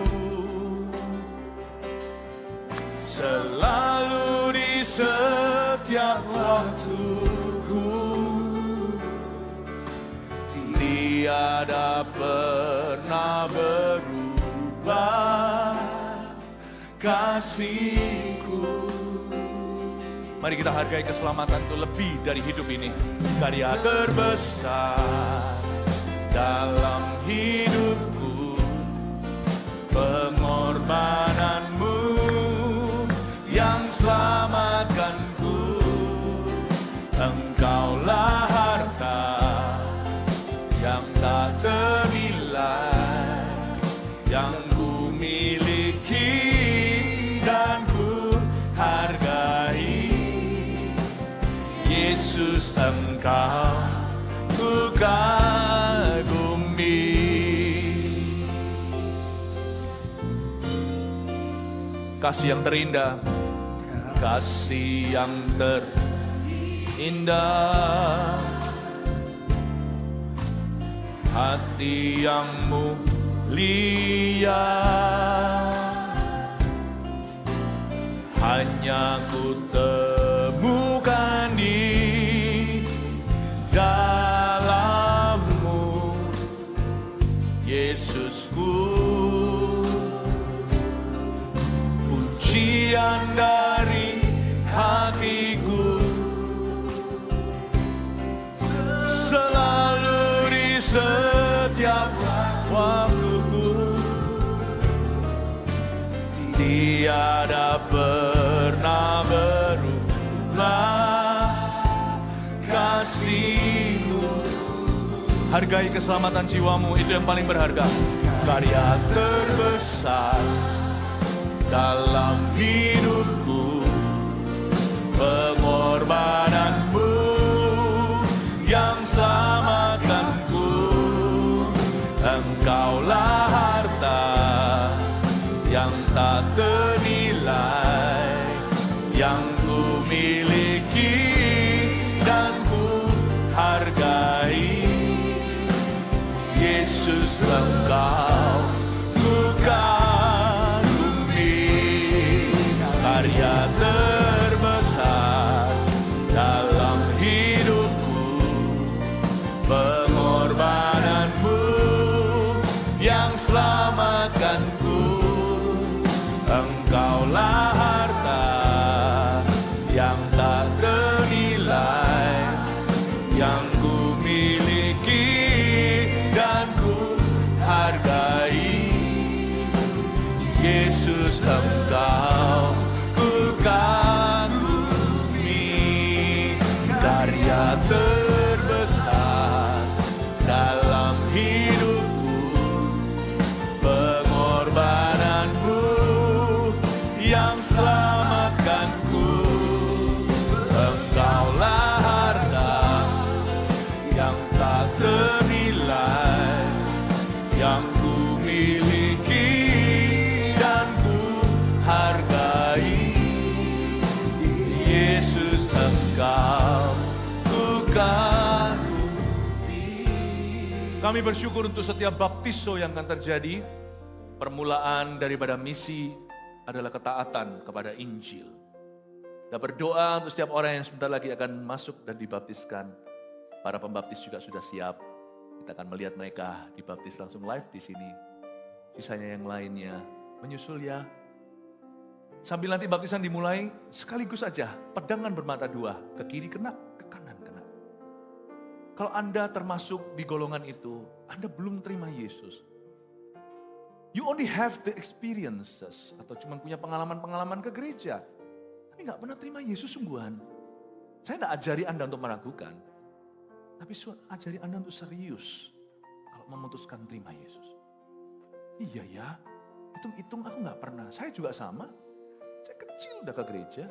selalu di setiap waktuku, tiada pernah berubah. kasihku. Mari kita hargai keselamatan itu lebih dari hidup ini. Karya terbesar dalam hidupku, pengorbananmu yang selamatkanku. Engkaulah harta yang tak ternilai, yang ku miliki dan ku hargai. Yesus, Engkau ku kagumi. Kasih yang terindah, kasih yang terindah, hati yang mulia, hanya ku temukan di dalam-Mu, Yesusku. Pujian dari hatiku selalu di setiap waktuku, tiada pernah berubah kasih-Mu. Hargai keselamatan jiwamu, itu yang paling berharga. Karya terbesar dalam hidupku, pengorbananmu yang selamatkanku. Engkaulah harta yang tak ternilai, yang ku miliki dan ku hargai. Yesus, Engkau ku kagumi. Karya terbesar dalam hidupku, pengorbananmu yang selamatkanku. Engkaulah harta yang tak ternilai, yang ku miliki dan ku hargai. Yesus, Engkau ku kagumi. Karya terbesar dalam hidupku, pengorbananmu yang selamatkanku. Engkaulah harta yang tak ternilai, yang ku miliki dan ku hargai. Yesus, Engkau ku kagumi. Kami bersyukur untuk setiap baptiso yang akan terjadi. Permulaan daripada misi adalah ketaatan kepada Injil. Kita berdoa untuk setiap orang yang sebentar lagi akan masuk dan dibaptiskan. Para pembaptis juga sudah siap. Kita akan melihat mereka dibaptis langsung live di sini. Sisanya yang lainnya menyusul ya. Sambil nanti baptisan dimulai, sekaligus saja pedangan bermata dua, ke kiri kena, ke kanan kena. Kalau Anda termasuk di golongan itu, Anda belum terima Yesus. You only have the experiences, atau cuma punya pengalaman-pengalaman ke gereja, tapi nggak pernah terima Yesus sungguhan. Saya nggak ajari Anda untuk meragukan, tapi ajari Anda untuk serius kalau memutuskan terima Yesus. Iya ya, hitung-hitung aku nggak pernah. Saya juga sama. Saya kecil udah ke gereja,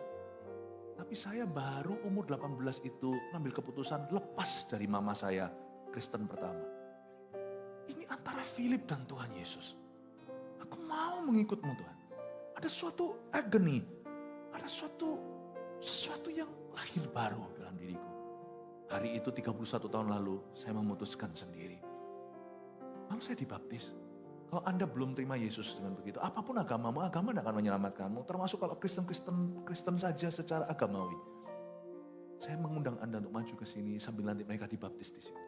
tapi saya baru umur 18 itu ngambil keputusan lepas dari mama saya, Kristen pertama. Ini antara Philip dan Tuhan Yesus. Aku mau mengikutmu Tuhan. Ada suatu agony, ada sesuatu yang lahir baru dalam diriku. Hari itu 31 tahun lalu, saya memutuskan sendiri. Lalu saya dibaptis. Kalau Anda belum terima Yesus dengan begitu, apapun agamamu, agama tidak akan menyelamatkanmu. Termasuk kalau Kristen saja secara agamawi. Saya mengundang Anda untuk maju ke sini sambil nanti mereka dibaptis di situ.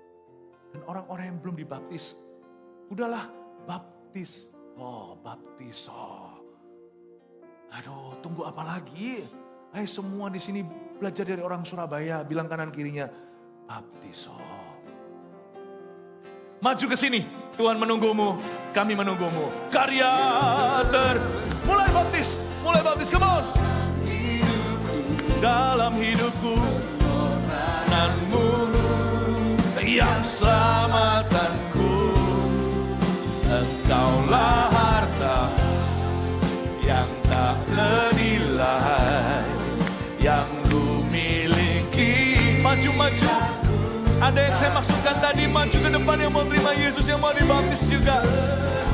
Dan orang-orang yang belum dibaptis, udahlah baptis. Oh, baptis. Oh. tunggu apa lagi? Ayo semua di sini belajar dari orang Surabaya. Bilang kanan kirinya, baptiso. Maju ke sini, Tuhan menunggumu, kami menunggumu. Karya mulai baptis, come on. Dalam hidupku, pengorbananmu yang selamatkanku. Engkaulah harta yang tak ternilai, yang ku miliki. Maju-maju. Ada yang saya maksudkan tadi, maju ke depan yang mau terima Yesus, yang mau dibaptis juga.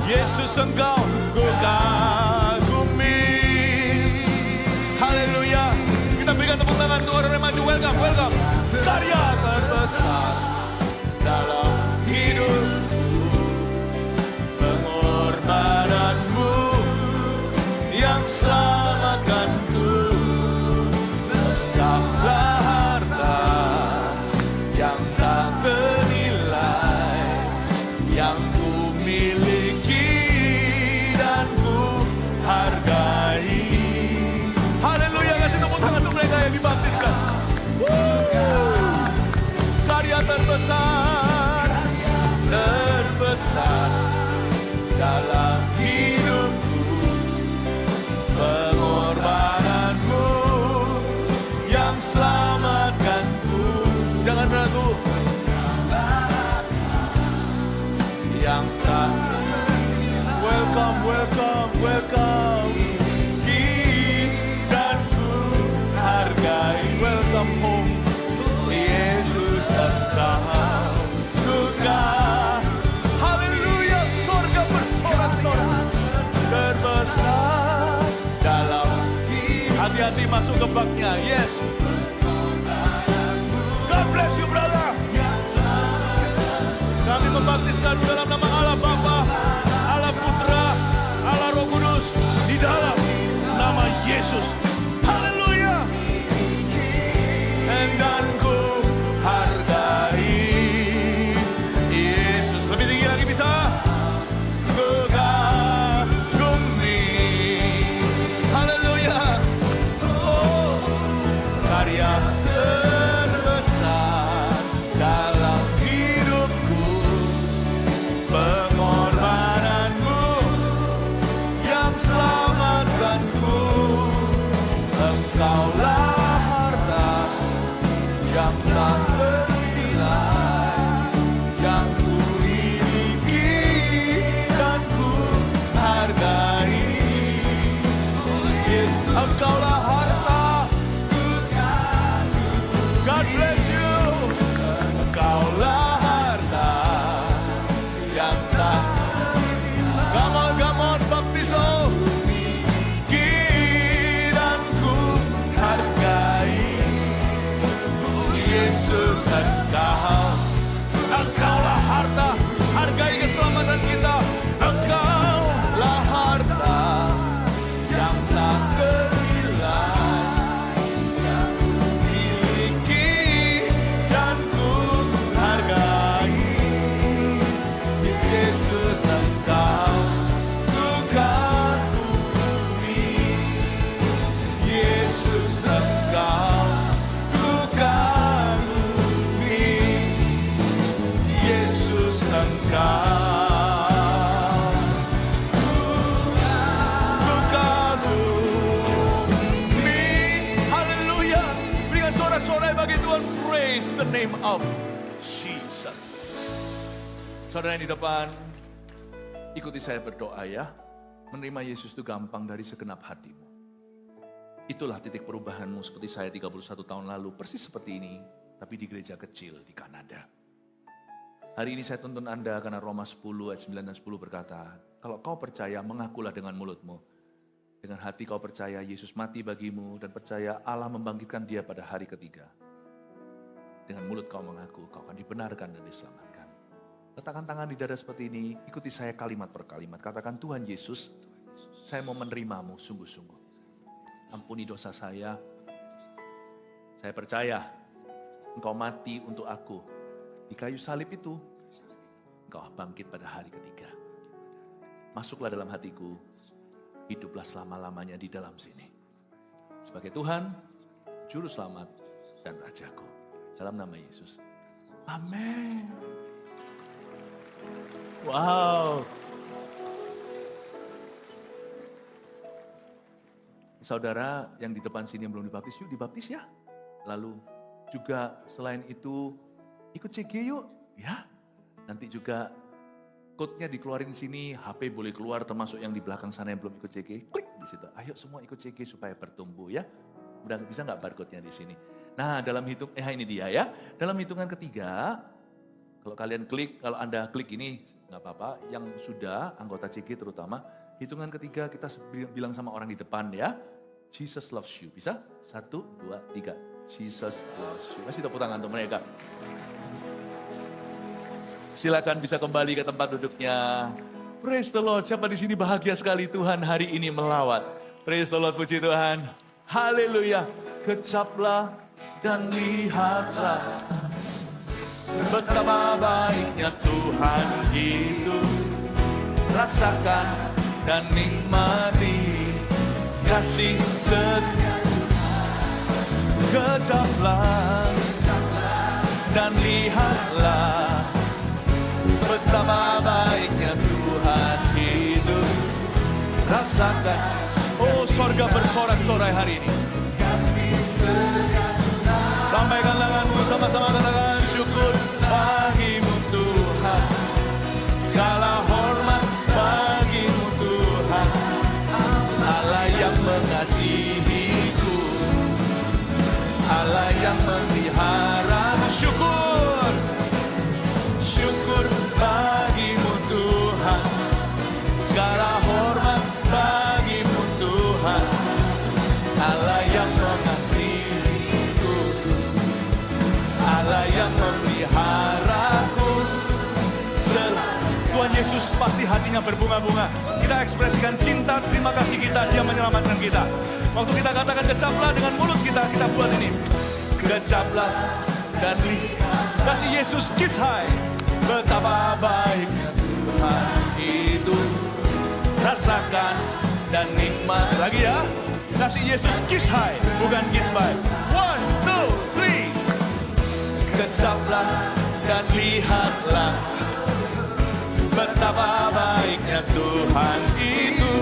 Yesus Engkau ku kagumi. Haleluya. Kita berikan tepuk tangan untuk orang yang maju. Welcome. Karya terbesar dalam hidupku, pengorbananmu yang selamatkanku. Engkaulah harta yang tak ternilai, yang ku miliki dan ku hargai. Haleluya, kasih tepuk tangan untuk mereka yang dibaptiskan. Karya terbesar dalam hidupku, pengorbananmu yang selamatkanku. Jangan ragu, yang tak. Welcome. Dan ku hargai. Welcome home. Yesus Engkau juga. Haleluya, sorga bersorak-sorak terbesar dalam. Hati-hati masuk ke baknya. Yes. God bless you, brother. Kami membaptiskan dalam nama Allah Bapa, Allah Putra, Allah Roh Kudus, di dalam nama Yesus. Haleluya. Dan ku hargai Yesus. Lebih tinggi lagi bisa. Ku kagumi. Haleluya. Oh, karya terbesar dalam hidupku, pengorbananmu yang selamatkanku. Engkaulah harta yang tak ternilai, yang ku miliki dan ku hargai. Yes, Engkaulah harta. God bless you. Engkaulah harta yang tak. Come on, baptiso. Dan ku hargai. Yesus Engkaulah harta, hargai keselamatan kita. Engkaulah harta yang tak ternilai, yang ku miliki dan ku hargai. Yesus Engkau ku kagumi. Yesus Engkau ku kagumi. Yesus Engkau ku kagumi. Haleluya. Berikan sorak-sorai bagi Tuhan. Praise the name of Jesus. Saudara yang di depan, ikuti saya berdoa ya. Menerima Yesus itu gampang dari segenap hatimu. Itulah titik perubahanmu seperti saya 31 tahun lalu. Persis seperti ini, tapi di gereja kecil di Kanada. Hari ini saya tuntun Anda karena Roma 10 ayat 9 dan 10 berkata, kalau kau percaya, mengakulah dengan mulutmu. Dengan hati kau percaya Yesus mati bagimu dan percaya Allah membangkitkan dia pada hari ketiga. Dengan mulut kau mengaku, kau akan dibenarkan dan diselamatkan. Letakkan tangan di dada seperti ini, ikuti saya kalimat per kalimat. Katakan, Tuhan Yesus, saya mau menerimamu sungguh-sungguh. Ampuni dosa saya. Saya percaya Engkau mati untuk aku. Di kayu salib itu, Engkau bangkit pada hari ketiga. Masuklah dalam hatiku, hiduplah selama-lamanya di dalam sini. sebagai Tuhan, Juru Selamat, dan Rajaku. Dalam nama Yesus. Amin. Wow. Saudara yang di depan sini yang belum dibaptis, yuk dibaptis ya. Lalu juga selain itu ikut CG yuk ya. Nanti juga code-nya dikeluarin sini, HP boleh keluar termasuk yang di belakang sana yang belum ikut CG. Klik di situ. Ayo semua ikut CG supaya bertumbuh ya. Udah bisa nggak barcode-nya di sini? Nah dalam ini dia ya. Dalam hitungan ketiga, kalau kalian klik, kalau Anda klik ini nggak apa-apa. Yang sudah anggota CG terutama, hitungan ketiga kita bilang sama orang di depan ya. Jesus loves you. Bisa? 1, 2, 3. Jesus loves you. Kasih tepuk tangan untuk mereka. Silakan bisa kembali ke tempat duduknya. Praise the Lord. Siapa di sini bahagia sekali Tuhan hari ini melawat. Praise the Lord, puji Tuhan. Haleluya. Kecaplah dan lihatlah betapa baiknya Tuhan itu. Rasakan dan nikmati kasih setia. Kecaplah dan lihatlah betapa baiknya Tuhan itu. Rasakan, oh sorga bersorak-sorai hari ini. Lambaikan tanganmu sama-sama, katakan syukur bagimu Tuhan. Segala hormat bagimu Tuhan. Allah yang mengasihiku, Allah yang memelihara. Syukur, syukur bagimu Tuhan. Segala hormat bagimu Tuhan. Allah yang mengasihiku, Allah yang memeliharaku. Tuhan Yesus pasti hatinya berbunga-bunga. Kita ekspresikan cinta, terima kasih kita, Dia menyelamatkan kita. Waktu kita katakan kecaplah dengan mulut kita, kita buat ini. Kecaplah dan kasih Yesus kiss high. Betapa baiknya Tuhan itu. Rasakan dan nikmat. Lagi ya. Kasih Yesus kiss high, bukan kiss bye. 1, 2, 3. Kecaplah dan lihatlah betapa baiknya Tuhan itu.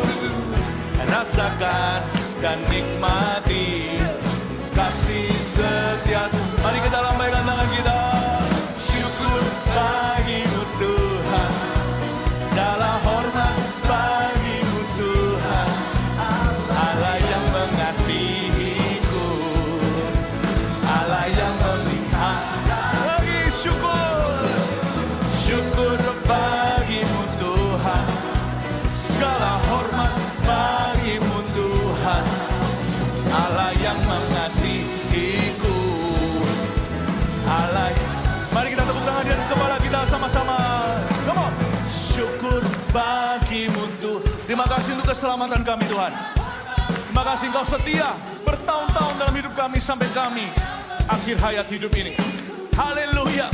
Rasakan dan nikmati kasih setia. Mari kita lambaikan tangan kita. Syukur bagimu Tuhan. Segala hormat bagimu Tuhan. Allah yang mengasihiku, Allah yang memelihara. Lagi syukur, syukur bagimu Tuhan. Segala hormat bagimu Tuhan. Allah yang mengasihiku, Allah. Mari kita tepuk tangan di atas kepala kita sama-sama. Come on. Syukur bagimu Tuhan. Terima kasih untuk keselamatan kami Tuhan. Terima kasih Engkau setia bertahun-tahun dalam hidup kami sampai kami akhir hayat hidup ini. Haleluya.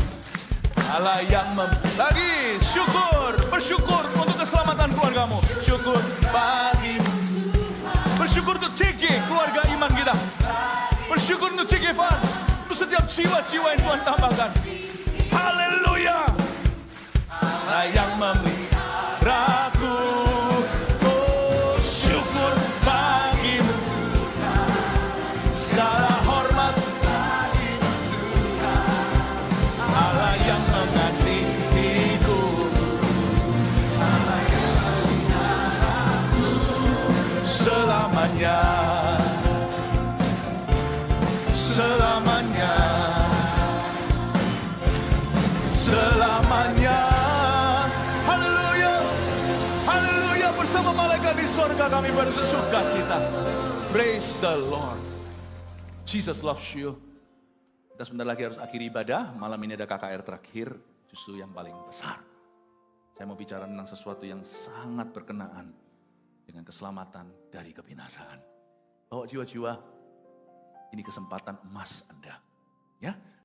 Allah yang lagi syukur, bersyukur untuk keselamatan keluargamu. Syukur bagimu. Bersyukur untuk CG, keluarga iman kita. Bersyukur untuk CG Fan, untuk setiap jiwa-jiwa yang Tuhan tambahkan. Haleluya. Allah yang memeliharaku. Oh syukur bagimu. Segala hormat bagimu Tuhan. Allah yang mengasihiku. Allah yang memeliharaku selamanya. Selamanya. Selamanya. Haleluya. Haleluya. Bersama malaikat di surga kami bersuka cita. Praise the Lord. Jesus loves you. Kita sebentar lagi harus akhiri ibadah. Malam ini ada KKR terakhir. Justru yang paling besar. Saya mau bicara tentang sesuatu yang sangat berkenaan dengan keselamatan dari kebinasaan. Bawa jiwa-jiwa. Ini kesempatan emas Anda. Ya.